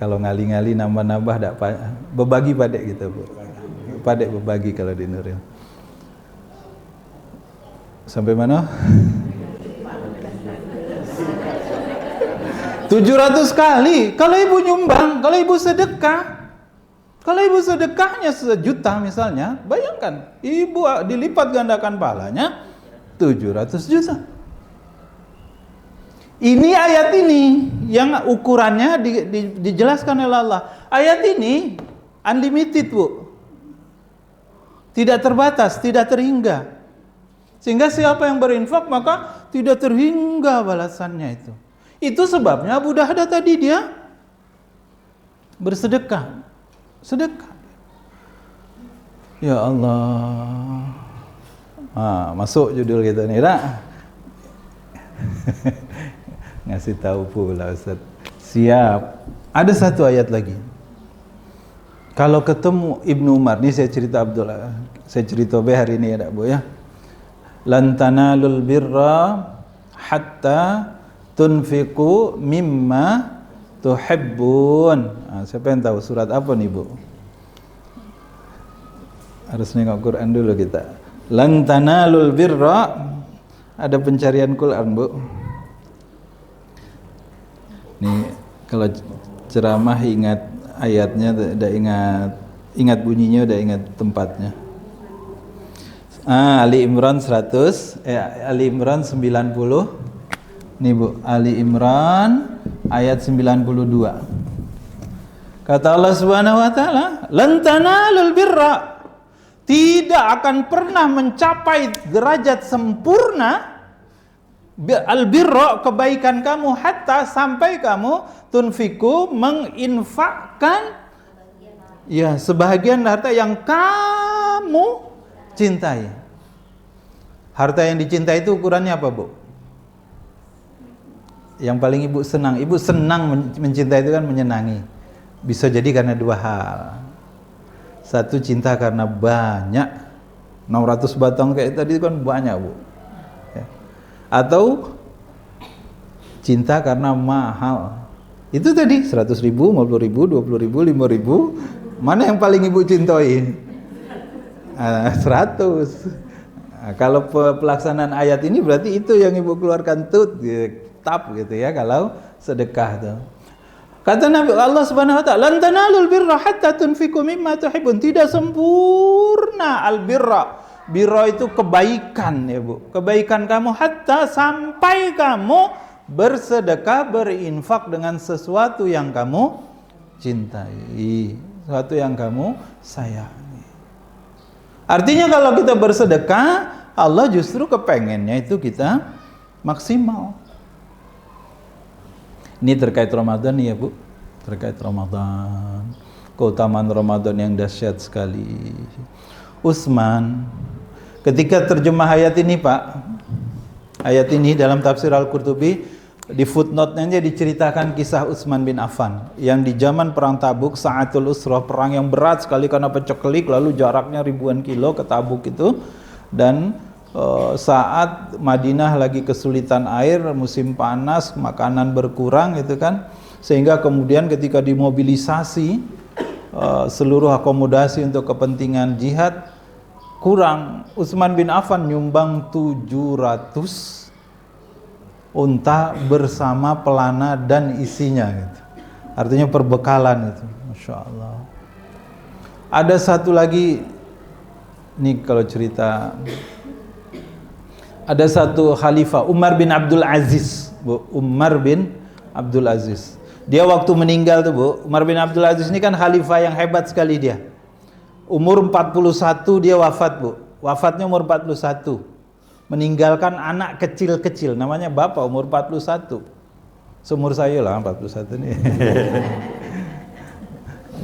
Kalau ngali-ngali nambah-nambah berbagi padek gitu Bu. Padek berbagi kalau di Nuril. Sampai mana? 700 kali. Kalau ibu nyumbang, kalau ibu sedekah, kalau ibu sedekahnya 1 juta misalnya, bayangkan, ibu dilipat gandakan pahalanya 700 juta. Ini ayat ini yang ukurannya dijelaskan oleh Allah. Ayat ini unlimited Bu. Tidak terbatas, tidak terhingga. Sehingga siapa yang berinfak maka tidak terhingga balasannya itu. Itu sebabnya Abu Dahdah tadi dia bersedekah. Sedekah. Ya Allah. Masuk judul kita nih, dah. Ngasih tahu pula Ustaz. Siap. Ada satu ayat lagi. Kalau ketemu Ibnu Umar, ini saya cerita hari ini ya, Bu ya. Lan tanalul birra hatta tunfiqu mimma tuhibbun. Siapa yang tahu surat apa nih Bu? Harus nengok Quran dulu kita. Lan tanalul birra, ada pencarian Quran Bu. Nih kalau ceramah ingat ayatnya, udah ingat bunyinya, udah ingat tempatnya. Ali Imran 90. Nih Bu, Ali Imran ayat 92. Kata Allah Subhanahu wa taala, "Lan tanalul birra tidak akan pernah mencapai derajat sempurna albirra, kebaikan kamu, hatta sampai kamu tunfiku, menginfakkan ya sebahagian harta yang kamu cintai. Harta yang dicintai itu ukurannya apa, Bu? Yang paling ibu senang. Ibu senang mencintai itu kan menyenangi. Bisa jadi karena dua hal. Satu, cinta karena banyak, 600 batang kayak tadi kan banyak, Bu ya. Atau cinta karena mahal. Itu tadi 100 ribu, 50 ribu, 20 ribu, 5 ribu. Mana yang paling ibu cintai? 100. Nah, kalau pelaksanaan ayat ini berarti itu yang ibu keluarkan tap gitu ya, kalau sedekah tuh. Kata Nabi Allah Subhanahu wa taala, "Lan tanalul birra hatta tunfiqu mimma tuhibbun." Tidak sempurna albirra. Birra itu kebaikan ya, Bu. Kebaikan kamu hatta sampai kamu bersedekah, berinfak dengan sesuatu yang kamu cintai, sesuatu yang kamu sayangi. Artinya kalau kita bersedekah, Allah justru kepengennya itu kita maksimal. Ini terkait Ramadan ya, Bu. Terkait Ramadan. Keutamaan Ramadan yang dahsyat sekali. Utsman ketika terjemah ayat ini, Pak. Ayat ini dalam tafsir Al-Qurtubi di footnote-nya diceritakan kisah Utsman bin Affan yang di zaman perang Tabuk, Sa'atul Usrah, perang yang berat sekali karena peceklik, lalu jaraknya ribuan kilo ke Tabuk itu, dan saat Madinah lagi kesulitan air, musim panas, makanan berkurang gitu kan, sehingga kemudian ketika dimobilisasi seluruh akomodasi untuk kepentingan jihad kurang, Utsman bin Affan nyumbang 700 unta bersama pelana dan isinya gitu. Artinya perbekalan itu. Masya Allah. Ada satu lagi nih kalau cerita, ada satu khalifah, Umar bin Abdul Aziz, Bu. Umar bin Abdul Aziz. Dia waktu meninggal tuh, Bu. Umar bin Abdul Aziz ini kan khalifah yang hebat sekali dia. Umur 41 dia wafat, Bu. Wafatnya umur 41. Meninggalkan anak kecil-kecil, namanya bapak, umur 41. Seumur saya lah 41 nih.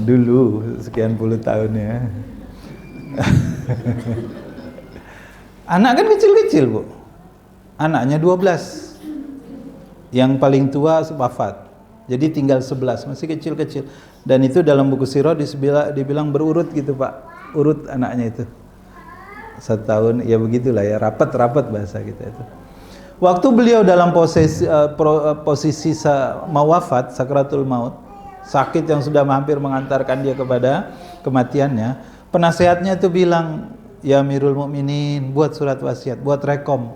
Dulu sekian puluh tahun ya. Anak kan kecil-kecil, Bu. Anaknya 12. Yang paling tua wafat. Jadi tinggal 11, masih kecil-kecil. Dan itu dalam buku sirah dibilang berurut gitu, Pak. Urut anaknya itu. 1 tahun, ya begitulah ya, rapat-rapat bahasa kita itu. Waktu beliau dalam posisi mau wafat, sakratul maut, sakit yang sudah hampir mengantarkan dia kepada kematiannya, penasehatnya itu bilang, "Ya Amirul Mukminin, buat surat wasiat, buat rekom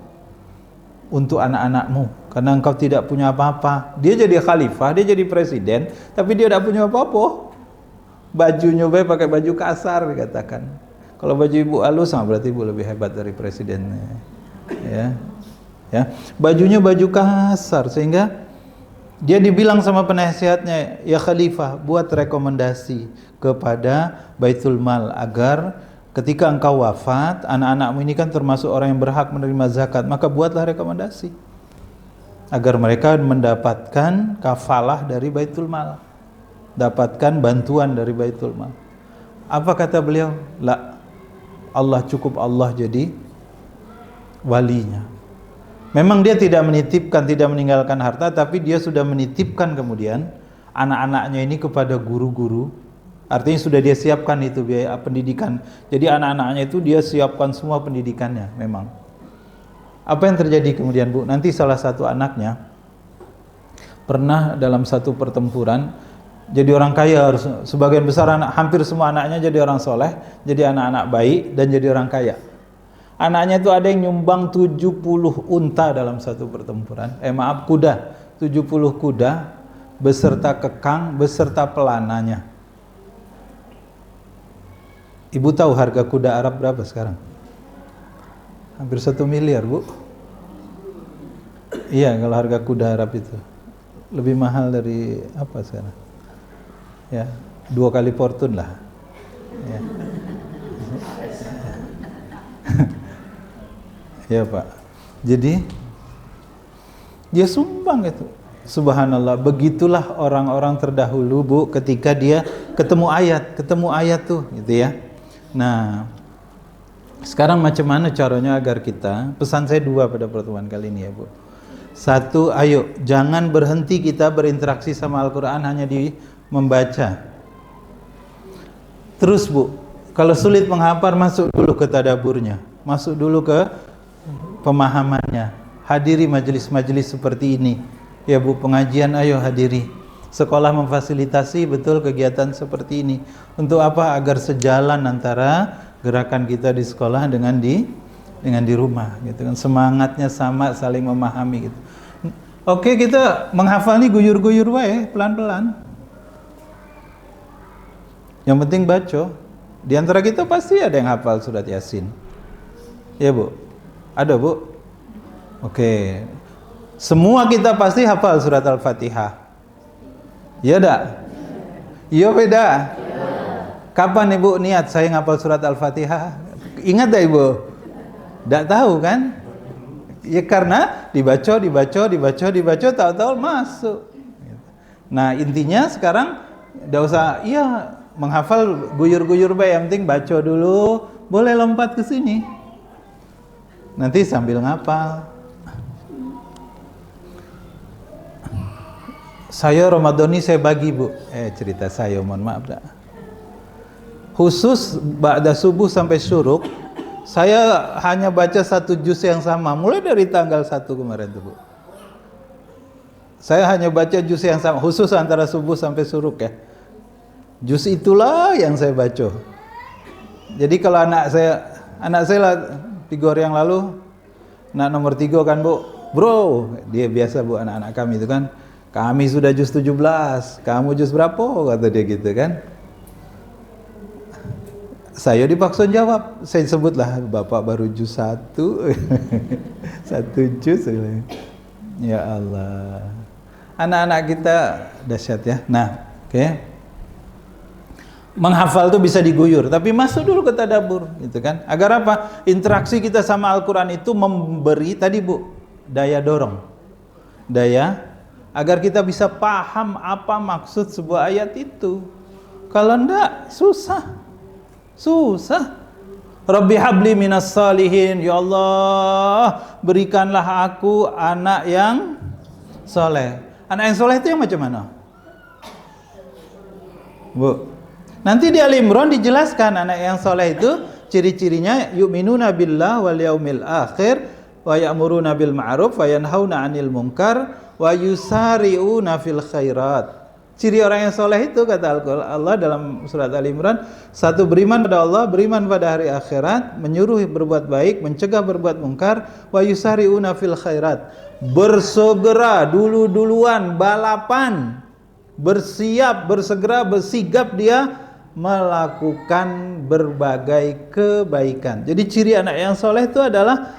untuk anak-anakmu, karena engkau tidak punya apa-apa." Dia jadi khalifah, dia jadi presiden, tapi dia tidak punya apa-apa. Bajunya pakai baju kasar dikatakan. Kalau baju ibu halus, berarti ibu lebih hebat dari presidennya. Ya, bajunya baju kasar, sehingga dia dibilang sama penasehatnya, "Ya Khalifah, buat rekomendasi kepada Baitul Mal agar ketika engkau wafat, anak-anakmu ini kan termasuk orang yang berhak menerima zakat, maka buatlah rekomendasi agar mereka mendapatkan kafalah dari Baitul Mal, dapatkan bantuan dari Baitul Mal." Apa kata beliau? La, Allah cukup Allah jadi walinya. Memang dia tidak menitipkan, tidak meninggalkan harta, tapi dia sudah menitipkan kemudian anak-anaknya ini kepada guru-guru. Artinya sudah dia siapkan itu biaya pendidikan. Jadi anak-anaknya itu dia siapkan semua pendidikannya memang. Apa yang terjadi kemudian, Bu? Nanti salah satu anaknya pernah dalam satu pertempuran jadi orang kaya, harus sebagian besar hampir semua anaknya jadi orang soleh, jadi anak-anak baik dan jadi orang kaya. Anaknya itu ada yang nyumbang 70 unta dalam satu pertempuran. Kuda. 70 kuda beserta kekang, beserta pelananya. Ibu tahu harga kuda Arab berapa sekarang? Hampir 1 miliar, Bu. Iya, kalau harga kuda Arab itu lebih mahal dari apa sekarang? Ya, 2 kali fortune lah. Ya. Ya Pak. Jadi dia sumbang itu. Subhanallah, begitulah orang-orang terdahulu Bu, ketika dia ketemu ayat tuh gitu ya. Nah, sekarang macam mana caranya agar kita, pesan saya dua pada pertemuan kali ini ya Bu. Satu, ayo jangan berhenti kita berinteraksi sama Al-Quran hanya di membaca. Terus Bu, kalau sulit menghafal, masuk dulu ke tadaburnya, masuk dulu ke pemahamannya, hadiri majelis-majelis seperti ini ya Bu, pengajian ayo hadiri, sekolah memfasilitasi betul kegiatan seperti ini. Untuk apa? Agar sejalan antara gerakan kita di sekolah dengan di rumah gitu kan, semangatnya sama, saling memahami gitu. Oke, kita menghafal nih guyur-guyur wae, pelan-pelan. Yang penting baca. Di antara kita pasti ada yang hafal surat Yasin. Ya Bu? Ada Bu? Oke. Semua kita pasti hafal surat Al-Fatihah. Iya dak? Iya beda? Kapan Ibu niat saya ngapal surat Al-Fatihah? Ingat dah Ibu? Dak tahu kan? Ya karena dibaca, tahu-tahu masuk. Nah intinya sekarang nggak usah menghafal guyur-guyur baik, yang penting baca dulu, boleh lompat ke sini. Nanti sambil ngapal. Saya Ramadan ini saya bagi Bu, cerita saya, mohon maaf dah. Khusus ba'da subuh sampai syuruk, saya hanya baca satu juz yang sama, mulai dari tanggal 1 kemarin tuh Bu. Saya hanya baca juz yang sama, khusus antara subuh sampai syuruk ya. Juz itulah yang saya baca. Jadi kalau anak saya lah 3 hari yang lalu, anak nomor 3 kan Bu, bro, dia biasa Bu, anak-anak kami itu kan, kami sudah juz 17, kamu juz berapa? Kata dia gitu kan. Saya dipaksa jawab, saya sebutlah, Bapak baru juz 1, 1 juz. Ya Allah, anak-anak kita dahsyat ya. Nah, oke. Menghafal tuh bisa diguyur, tapi masuk dulu ke tadabbur, gitu kan? Agar apa? Interaksi kita sama Al-Quran itu memberi tadi Bu, daya dorong, agar kita bisa paham apa maksud sebuah ayat itu. Kalau enggak, susah. Rabbi habli minas salihin, ya Allah, berikanlah aku anak yang soleh. Anak yang soleh itu yang macam mana Bu? Nanti di Al-Imran dijelaskan anak yang soleh itu ciri-cirinya, yu'minuna billah wal yaumil akhir wa ya'muruna bil ma'ruf wa yanhauna 'anil munkar wa yusari'una fil khairat. Ciri orang yang soleh itu kata Allah dalam surat Al-Imran, satu, beriman pada Allah, beriman pada hari akhirat, menyuruh berbuat baik, mencegah berbuat mungkar, wa yusari'una fil khairat, bersegera duluan balapan, bersiap, bersegera, bersigap dia melakukan berbagai kebaikan. Jadi ciri anak yang soleh itu adalah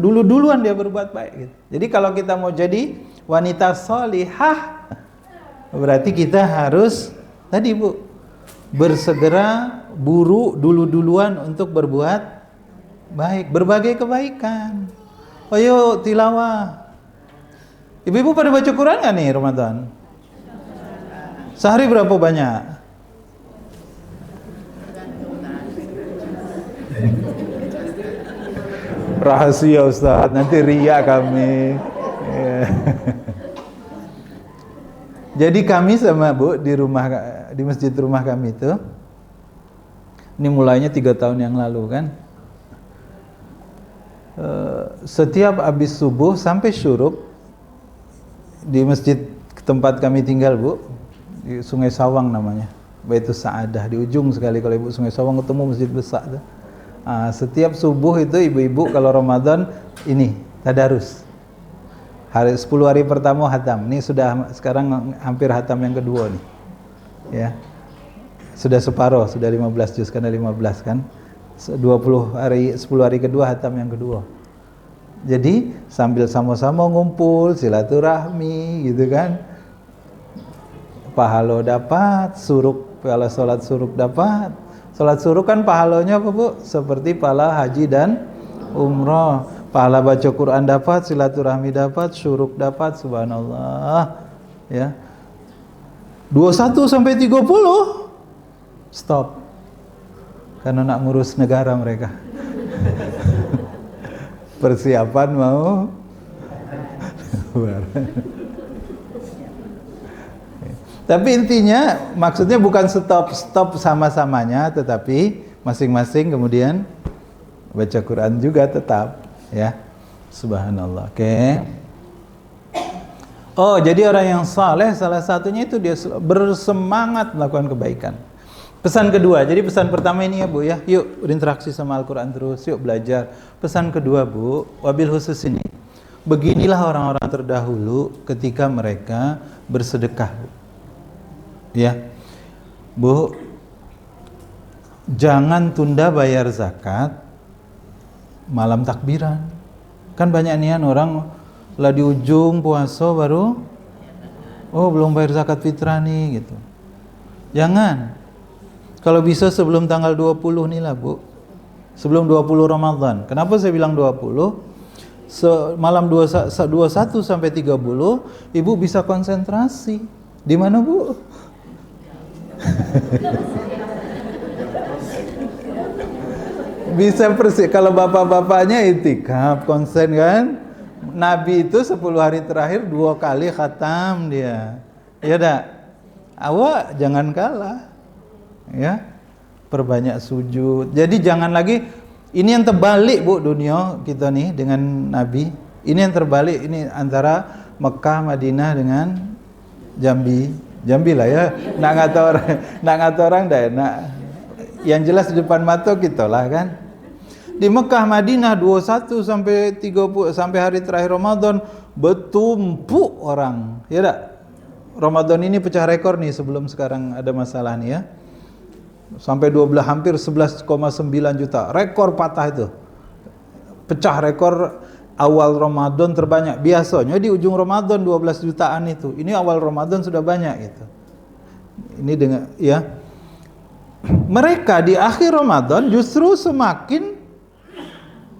duluan dia berbuat baik gitu. Jadi kalau kita mau jadi wanita solihah, berarti kita harus tadi Bu, bersegera, buru duluan untuk berbuat baik, berbagai kebaikan. Ayo tilawah. Ibu-ibu pada baca Quran nggak nih Ramadan? Sehari berapa banyak? Rahasia Ustaz, nanti riya kami. Jadi kami sama Bu di masjid rumah kami itu, ini mulainya 3 tahun yang lalu kan, setiap habis subuh sampai syuruk di masjid tempat kami tinggal Bu, di Sungai Sawang namanya, Baitus Sa'adah, di ujung sekali kalau Ibu Sungai Sawang ketemu masjid besar tuh. Setiap subuh itu ibu-ibu kalau Ramadan ini tadarus. 10 hari pertama hatam. Ini sudah sekarang hampir hatam yang kedua nih. Ya. Sudah separuh, sudah 15 juz karena 15 kan. 10 hari kedua hatam yang kedua. Jadi sambil sama-sama ngumpul, silaturahmi gitu kan. Pahala dapat, suruk, kalau salat suruk dapat. Salat suruk kan pahalanya apa Bu? Seperti pahala haji dan umroh, pahala baca Quran dapat, silaturahmi dapat, syuruk dapat, subhanallah. Ya. 21 sampai 30 stop. Karena nak ngurus negara mereka. Persiapan mau tapi intinya maksudnya bukan stop sama-samanya, tetapi masing-masing kemudian baca Quran juga tetap, ya. Subhanallah. Oke. Oh, jadi orang yang saleh salah satunya itu dia bersemangat melakukan kebaikan. Pesan kedua, jadi pesan pertama ini ya Bu ya, yuk berinteraksi sama Al-Quran terus, yuk belajar. Pesan kedua Bu, wabil khusus ini, beginilah orang-orang terdahulu ketika mereka bersedekah Bu. Ya Bu, jangan tunda bayar zakat malam takbiran. Kan banyak nian orang lah di ujung puasa baru, oh belum bayar zakat fitrah nih gitu. Jangan. Kalau bisa sebelum tanggal 20 nih lah Bu, sebelum 20 Ramadan. Kenapa saya bilang 20? Malam 21 sampai 30 Ibu bisa konsentrasi. Di mana Bu? Bisa persis. Kalau bapak-bapaknya itikaf, konsen kan. Nabi itu 10 hari terakhir 2 kali khatam dia. Ya dak? Awak jangan kalah. Ya. Perbanyak sujud. Jadi jangan lagi, ini yang terbalik Bu dunia kita nih dengan Nabi. Ini yang terbalik, ini antara Mekah, Madinah dengan Jambi lah ya. Nak ngata orang dah enak. Yang jelas di depan mata kita lah kan. Di Mekah, Madinah 21 sampai 30 sampai hari terakhir Ramadan bertumpuk orang. Ya tak? Ramadan ini pecah rekor nih sebelum sekarang ada masalah nih ya. Sampai 12 hampir 11,9 juta. Rekor patah itu. Pecah rekor awal Ramadan terbanyak. Biasanya di ujung Ramadan 12 jutaan itu. Ini awal Ramadan sudah banyak gitu. Ini dengan ya. Mereka di akhir Ramadan justru semakin,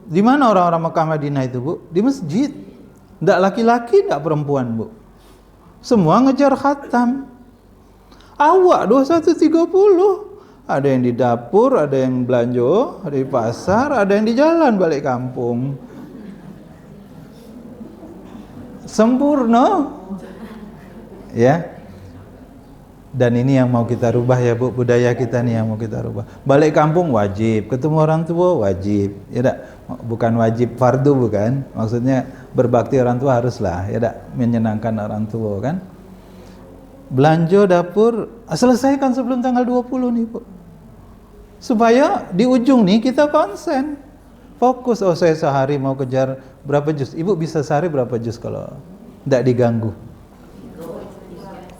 di mana orang-orang Mekah Madinah itu Bu? Di masjid. Enggak laki-laki, enggak perempuan Bu. Semua ngejar khatam. Awak 21.30. Ada yang di dapur, ada yang belanja, ada di pasar, ada yang di jalan balik kampung. Sempurna. Ya. Dan ini yang mau kita rubah ya Bu, budaya kita nih yang mau kita rubah. Balik kampung wajib, ketemu orang tua wajib. Ya tak? Bukan wajib fardu bukan. Maksudnya berbakti orang tua haruslah, ya tak? Menyenangkan orang tua kan. Belanja dapur selesaikan sebelum tanggal 20 nih Bu. Supaya di ujung nih kita konsen. Fokus, oh saya sehari mau kejar berapa juz. Ibu bisa sehari berapa juz kalau tidak diganggu?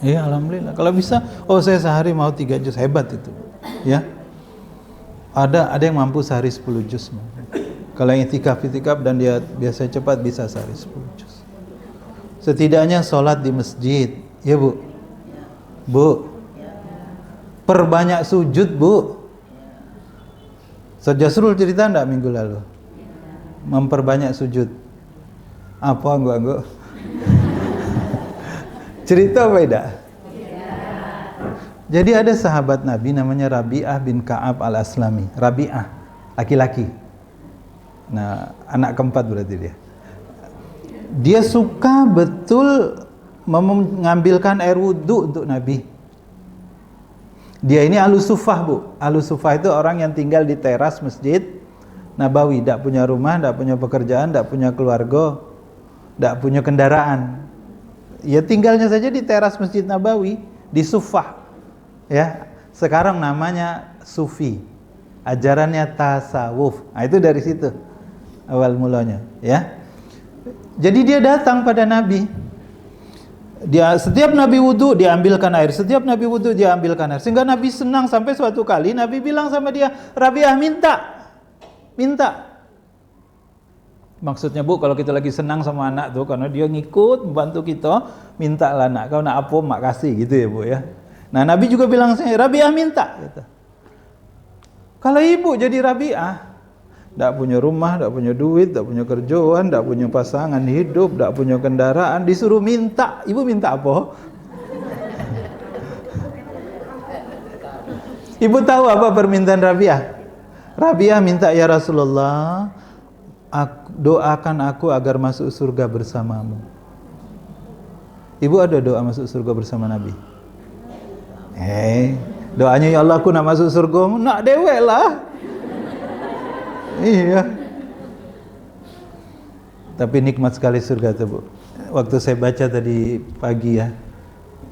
Iya, alhamdulillah. Kalau bisa, oh saya sehari mau 3 juz, hebat itu. Ya. Ada yang mampu sehari 10 juz. Kalau yang itikaf dan dia biasa cepat bisa sehari 10 juz. Setidaknya sholat di masjid, ya Bu. Bu. Perbanyak sujud, Bu. Jasrul cerita enggak minggu lalu? Memperbanyak sujud. Apa enggak? Cerita apa tidak? Jadi ada sahabat Nabi namanya Rabi'ah bin Ka'ab al-Aslami. Rabi'ah, laki-laki. Nah, anak keempat berarti dia. Dia suka betul mengambilkan air wudhu untuk Nabi. Dia ini ahlu sufah Bu. Ahlu sufah itu orang yang tinggal di teras masjid Nabawi, tidak punya rumah, tidak punya pekerjaan, tidak punya keluarga, tidak punya kendaraan. Ya tinggalnya saja di teras masjid Nabawi, di sufah. Ya, sekarang namanya sufi. Ajarannya tasawuf. Nah, itu dari situ awal mulanya, ya. Jadi dia datang pada Nabi. Dia setiap Nabi wudu dia ambilkan air, setiap Nabi wudu dia ambilkan air. Sehingga Nabi senang sampai suatu kali Nabi bilang sama dia, "Rabi'ah minta." Maksudnya Bu, kalau kita lagi senang sama anak tuh karena dia ngikut membantu kita, mintalah nak, kau nak apa mak kasih gitu ya Bu ya. Nah, Nabi juga bilang saya, "Rabi'ah minta." gitu. Kalau ibu jadi Rabi'ah, tak punya rumah, tak punya duit, tak punya kerjaan, tak punya pasangan hidup, tak punya kendaraan, disuruh minta. Ibu minta apa? Ibu tahu apa permintaan Rabi'ah? Rabi'ah minta, ya Rasulullah, doakan aku agar masuk surga bersamamu. Ibu ada doa masuk surga bersama Nabi? Doanya, ya Allah, aku nak masuk surga. Nak dewek lah. Iya. Tapi nikmat sekali surga itu, Bu. Waktu saya baca tadi pagi ya,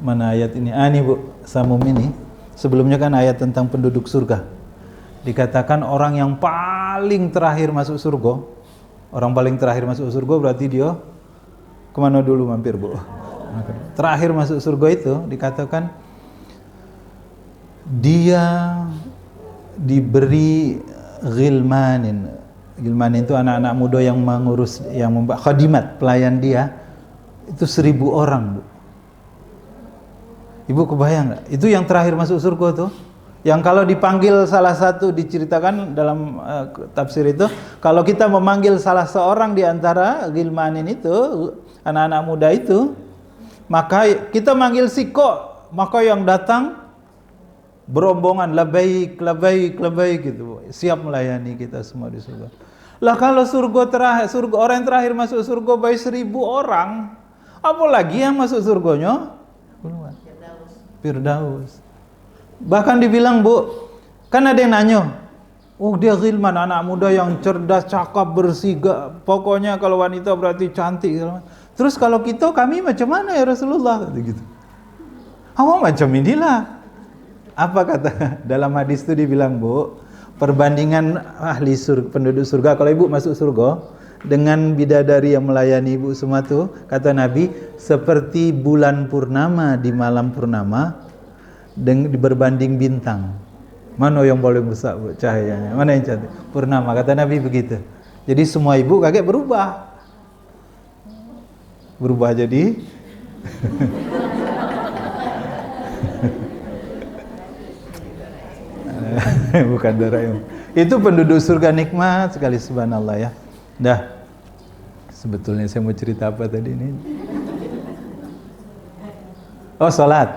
mana ayat ini? Ini Bu, Samum ini. Sebelumnya kan ayat tentang penduduk surga. Dikatakan orang yang paling terakhir masuk surga. Orang paling terakhir masuk surga berarti dia kemana dulu mampir, Bu? Terakhir masuk surga itu dikatakan dia diberi ghilmanin. Ghilmanin itu anak-anak muda yang mengurus, yang khadimat, pelayan dia. Itu 1000 orang, Bu. Ibu kebayang nggak? Itu yang terakhir masuk surga tuh. Yang kalau dipanggil salah satu, diceritakan dalam tafsir itu, kalau kita memanggil salah seorang di antara ghilmanin itu, anak-anak muda itu, maka kita manggil siko, maka yang datang berombongan labaik, labaik, labaik gitu, siap melayani kita semua di surga. Lah kalau surga terakhir, surga orang yang terakhir masuk surga baik 1000 orang, apalagi yang masuk surganya Firdaus. Bahkan dibilang, Bu, kan ada yang nanya, oh dia ghilman, anak muda yang cerdas, cakap, bersih, pokoknya kalau wanita berarti cantik. Terus kalau kita, kami macam mana ya Rasulullah? Gitu. Awak macam inilah. Apa kata dalam hadis itu dibilang, Bu, perbandingan ahli surga, penduduk surga, kalau ibu masuk surga dengan bidadari yang melayani ibu semua tuh, kata Nabi, seperti bulan purnama di malam purnama berbanding bintang. Mana yang paling besar, Bu, cahayanya? Mana yang cantik? Purnama, kata Nabi begitu. Jadi semua ibu kaget berubah jadi bukan darah. Itu penduduk surga, nikmat sekali, subhanallah ya. Dah, sebetulnya saya mau cerita apa tadi ini? Oh, salat.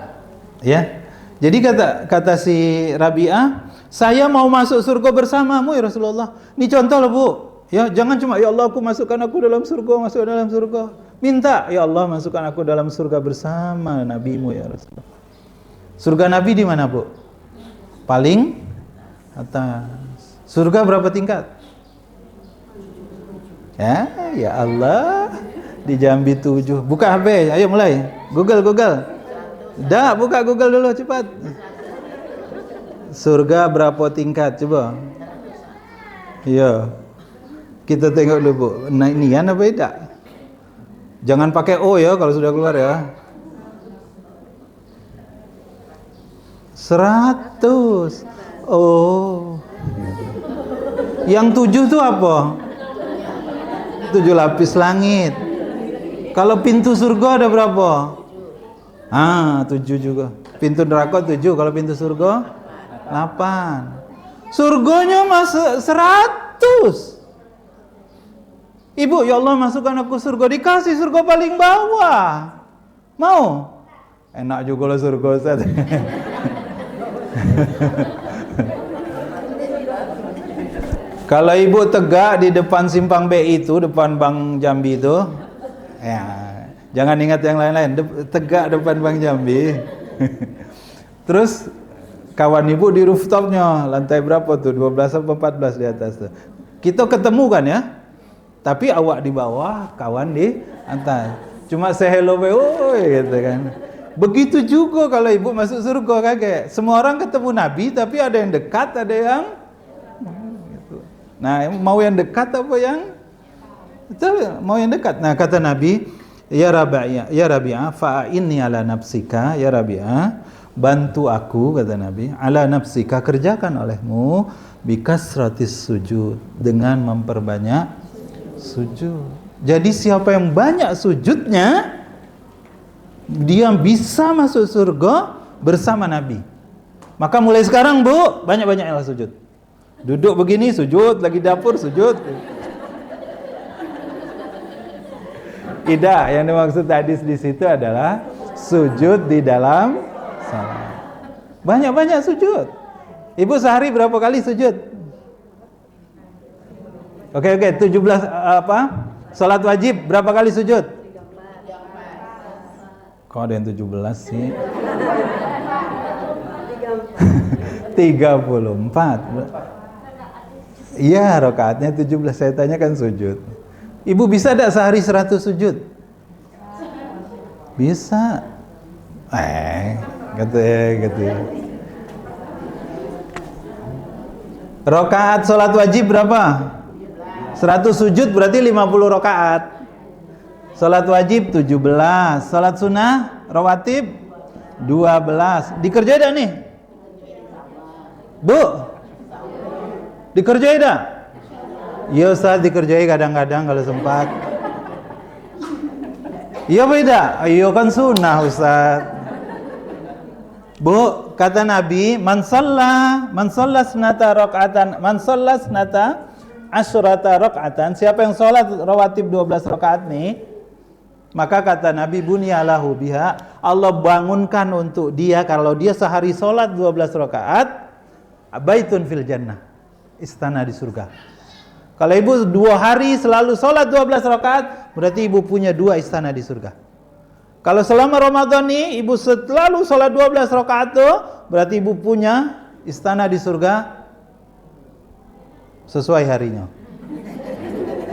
Ya. Jadi kata si Rabi'ah, saya mau masuk surga bersamamu ya Rasulullah. Ini contoh loh, Bu. Ya, jangan cuma ya Allah aku masukkan aku dalam surga, masuk dalam surga. Minta, ya Allah masukkan aku dalam surga bersama nabimu ya Rasulullah. Surga Nabi di mana, Bu? Paling atas. Surga berapa tingkat? Ya Allah, di Jambi 7. Buka HP, ayo mulai. Google. Dah, buka Google dulu cepat. Surga berapa tingkat coba? Iya. Kita tengok dulu, Bu. Naik nian apa tidak? Jangan pakai O ya kalau sudah keluar ya. 100. Oh. Yang 7 itu apa? 7 lapis langit. Kalau pintu surga ada berapa? 7 juga. Pintu neraka 7, kalau pintu surga 8. Surganya masuk 100. Ibu, ya Allah masukkan aku surga, dikasih surga paling bawah. Mau? Enak juga lah surga, Ustaz. Kalau ibu tegak di depan simpang BI itu, depan Bank Jambi itu, ya, jangan ingat yang lain-lain, tegak depan Bank Jambi. Terus kawan ibu di rooftopnya, lantai berapa tuh? 12 atau 14 di atas tuh. Kita ketemu kan ya? Tapi awak di bawah, kawan di atas. Cuma say hello, gitu kan. Begitu juga kalau ibu masuk surga, kaget. Semua orang ketemu Nabi, tapi ada yang dekat, ada yang gitu. Nah, mau yang dekat apa yang itu? Mau yang dekat. Nah, kata Nabi, ya Rabi'ah, fa'inni ala nafsika, ya Rabi'ah, bantu aku, kata Nabi, ala nafsika, kerjakan olehmu bikasratis sujud, dengan memperbanyak sujud. Jadi siapa yang banyak sujudnya, dia bisa masuk surga bersama Nabi. Maka mulai sekarang, Bu, banyak-banyaklah sujud. Duduk begini sujud, lagi dapur sujud. Tidak, yang dimaksud hadis di situ adalah sujud di dalam salat. Banyak-banyak sujud. Ibu sehari berapa kali sujud? Oke, 17 salat wajib berapa kali sujud? Kok ada yang 17 sih? 34. Iya, rakaatnya 17. Saya tanya kan sujud. Ibu bisa enggak sehari 100 sujud? Bisa. Gitu. Rakaat salat wajib berapa? 100 sujud berarti 50 rakaat. Salat wajib 17, salat sunnah rawatib 12. Dikerjain dah nih? Bu? Dikerjain dah? Iya Ustaz, dikerjain kadang-kadang kalau sempat. Iya beda? Iya kan sunnah Ustaz. Bu, kata Nabi, man shalla snata rakaatan, man shalla snata asyrata rakaatan, siapa yang sholat rawatib 12 rakaat nih, maka kata Nabi bunyalahu biha, Allah bangunkan untuk dia, kalau dia sehari sholat 12 rakaat, baitun fil jannah, istana di surga. Kalau ibu 2 hari selalu sholat 12 rakaat, berarti ibu punya 2 istana di surga. Kalau selama Ramadan nih ibu selalu sholat 12 rakaat tuh, berarti ibu punya istana di surga sesuai harinya.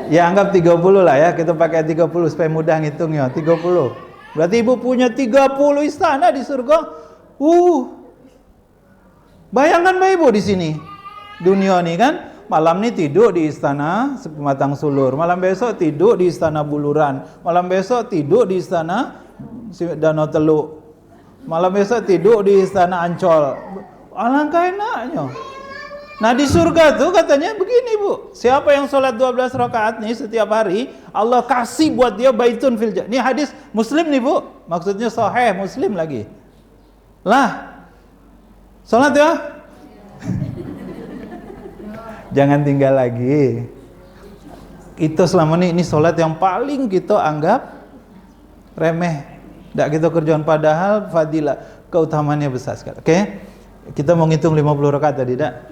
Ya anggap 30 lah ya, kita pakai 30 supaya mudah ngitungnya. 30. Berarti ibu punya 30 istana di surga. Bayangkan Mbak Ibu di sini. Dunia nih kan, malam nih tidur di istana Pematang Sulur, malam besok tidur di istana Buluran, malam besok tidur di istana Danau Teluk, malam besok tidur di istana Ancol. Alangkah enaknya. Nah di surga tuh katanya begini Bu, siapa yang sholat 12 rakaat nih setiap hari, Allah kasih buat dia baitun fil jannah. Ini hadis Muslim nih Bu, maksudnya sahih Muslim lagi. Lah, sholat ya? Jangan tinggal lagi. Kita selama ini sholat yang paling kita anggap remeh, tidak kita kerjaan, padahal fadilah keutamaannya besar sekali. Oke, kita mau ngitung 50 rakaat tadi tidak?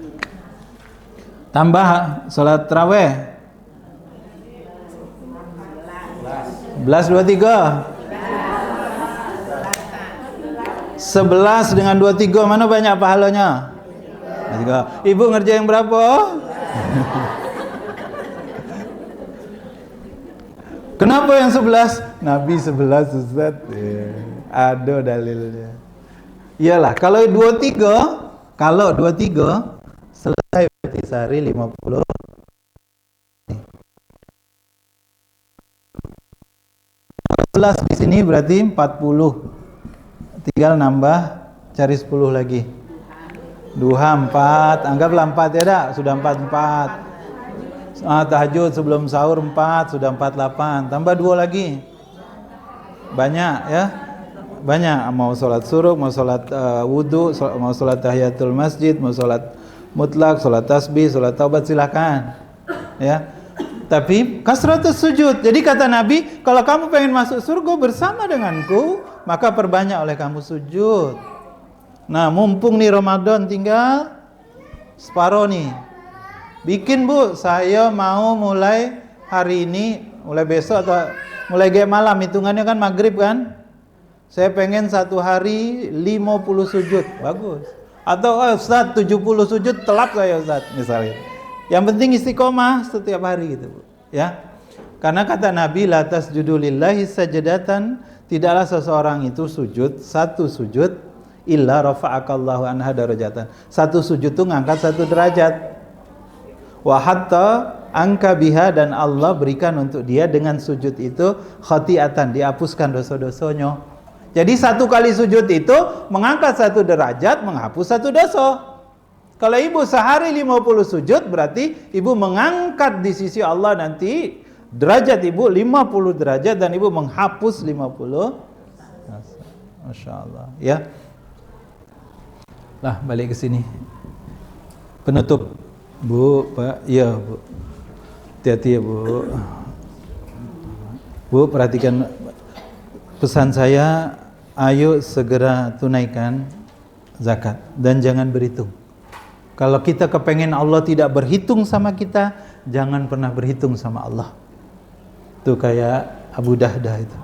Tambah sholat tarawih 11 23 11 dengan 23 mana banyak pahalanya? Ibu ngerjain berapa? Kenapa yang 11? Nabi 11 Ustaz. Ada dalilnya. Iyalah, kalau 23 selesai berarti sehari 50. 11 di sini berarti 40. Tinggal nambah cari 10 lagi. Duha 4, anggaplah 4 ya dak, sudah 44. Tahajud sebelum sahur 4, sudah 48. Tambah 2 lagi. Banyak ya. Banyak, mau sholat suruh, mau sholat wudu, mau sholat tahiyatul masjid, mau sholat mutlak, sholat tasbih, sholat taubat, silakan ya. Tapi kasratus sujud. Jadi kata Nabi, kalau kamu pengen masuk surga bersama denganku, maka perbanyak oleh kamu sujud. Nah mumpung nih Ramadan tinggal separuh nih, bikin Bu, saya mau mulai hari ini, mulai besok atau mulai kayak malam, hitungannya kan maghrib kan, saya pengen satu hari 50 sujud, bagus. Atau Ustaz 70 sujud telap saya Ustaz misalnya. Yang penting istiqomah setiap hari gitu Bu, ya. Karena kata Nabi la tasjudu lillahi sajadatan, tidaklah seseorang itu sujud satu sujud illa rafa'akallahu anha darajatan. Satu sujud itu ngangkat 1 derajat. Wa hatta angka biha, dan Allah berikan untuk dia dengan sujud itu khati'atan, dihapuskan dosa-dosanya. Jadi 1 kali sujud itu mengangkat 1 derajat, menghapus 1 dosa. Kalau ibu sehari 50 sujud, berarti ibu mengangkat di sisi Allah nanti derajat ibu 50 derajat, dan ibu menghapus 50. Masya Allah ya. Lah balik ke sini, penutup. Bu, Pak, iya Bu. Hati-hati ya Bu. Bu, perhatikan pesan saya, ayo segera tunaikan zakat dan jangan berhitung. Kalau kita kepengen Allah tidak berhitung sama kita, jangan pernah berhitung sama Allah. Itu kayak Abu Dahdah itu.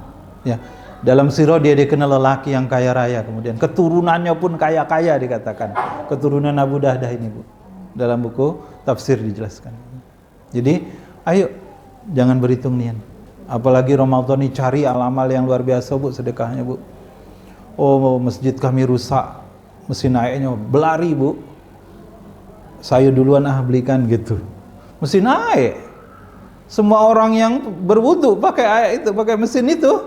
Ya, dalam sirah dia dikenal lelaki yang kaya raya, kemudian keturunannya pun kaya-kaya dikatakan. Keturunan Abu Dahdah ini Bu. Dalam buku tafsir dijelaskan. Jadi, ayo jangan berhitung nian. Apalagi Ramadan ini cari amal yang luar biasa Bu, sedekahnya Bu. Oh, masjid kami rusak, mesin airnya berlari Bu. Saya duluan belikan gitu. Mesin air. Semua orang yang berwudu pakai air itu, pakai mesin itu.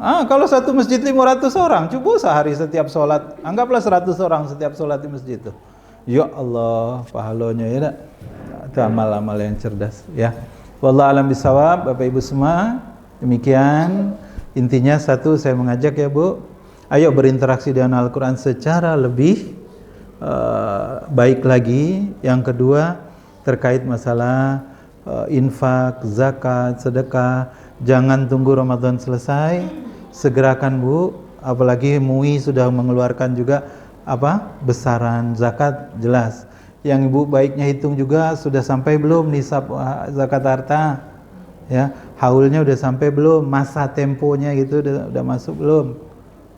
Kalau satu masjid 500 orang, coba sehari setiap sholat, anggaplah 100 orang setiap sholat di masjid itu. Ya Allah, pahalanya ya tak? Itu amal-amal yang cerdas ya. Wallahu a'lam bishawab, Bapak Ibu semua. Demikian intinya satu, saya mengajak ya Bu, ayo berinteraksi dengan Al-Quran secara lebih baik lagi. Yang kedua terkait masalah infak, zakat, sedekah, jangan tunggu Ramadan selesai, segerakan Bu. Apalagi MUI sudah mengeluarkan juga besaran zakat jelas. Yang Ibu baiknya hitung juga, sudah sampai belum nisab zakat harta, ya, haulnya udah sampai belum, masa temponya gitu udah masuk belum,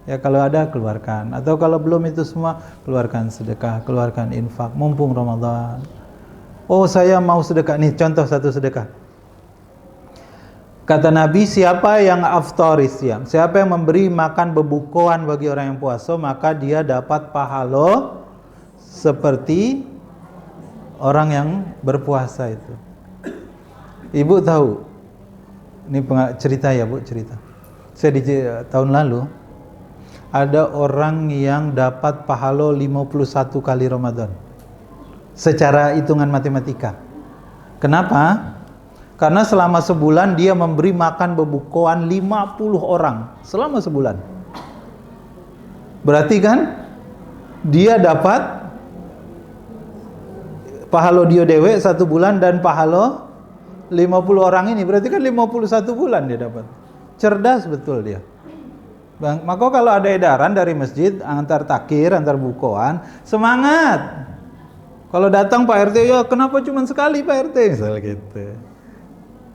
ya, kalau ada keluarkan, atau kalau belum itu semua keluarkan sedekah, keluarkan infak mumpung Ramadan. Oh, saya mau sedekah nih, contoh satu sedekah. Kata Nabi, siapa yang aftaris siam, siapa yang memberi makan bebukuan bagi orang yang puasa, maka dia dapat pahala seperti orang yang berpuasa itu. Ibu tahu, ini cerita ya Bu, cerita. Saya di tahun lalu ada orang yang dapat pahala 51 kali Ramadan secara hitungan matematika. Kenapa? Karena selama sebulan dia memberi makan bebukuan 50 orang selama sebulan. Berarti kan dia dapat pahala dia dewe 1 bulan dan pahala 50 orang ini, berarti kan 51 bulan dia dapat. Cerdas betul dia. Bang, maka kalau ada edaran dari masjid antar takir, antar bukuan, semangat. Kalau datang Pak RT, ya kenapa cuma sekali Pak RT, misalnya gitu.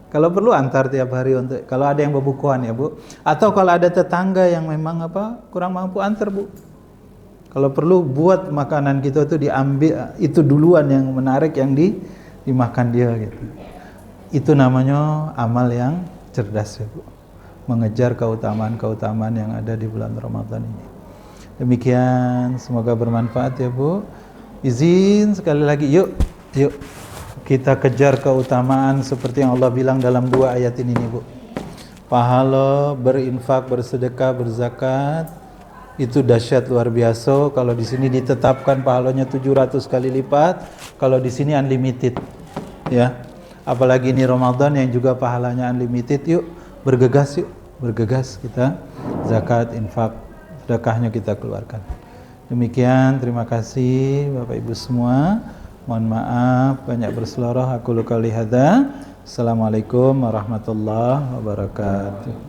Kalau perlu antar tiap hari untuk, kalau ada yang bebukuan ya Bu. Atau kalau ada tetangga yang memang kurang mampu, antar Bu. Kalau perlu buat makanan kita tuh diambil, itu duluan yang menarik yang dimakan dia gitu. Itu namanya amal yang cerdas ya Bu. Mengejar keutamaan-keutamaan yang ada di bulan Ramadan ini. Demikian, semoga bermanfaat ya Bu. Izin sekali lagi, yuk kita kejar keutamaan seperti yang Allah bilang dalam 2 ayat ini nih Bu. Pahala berinfak, bersedekah, berzakat itu dahsyat luar biasa. Kalau di sini ditetapkan pahalanya 700 kali lipat, kalau di sini unlimited. Ya. Apalagi ini Ramadan yang juga pahalanya unlimited. Yuk bergegas kita zakat, infak, sedekahnya kita keluarkan. Demikian, terima kasih Bapak Ibu semua. Mohon maaf banyak berseloroh. Aku qouli hadza. Assalamualaikum warahmatullahi wabarakatuh.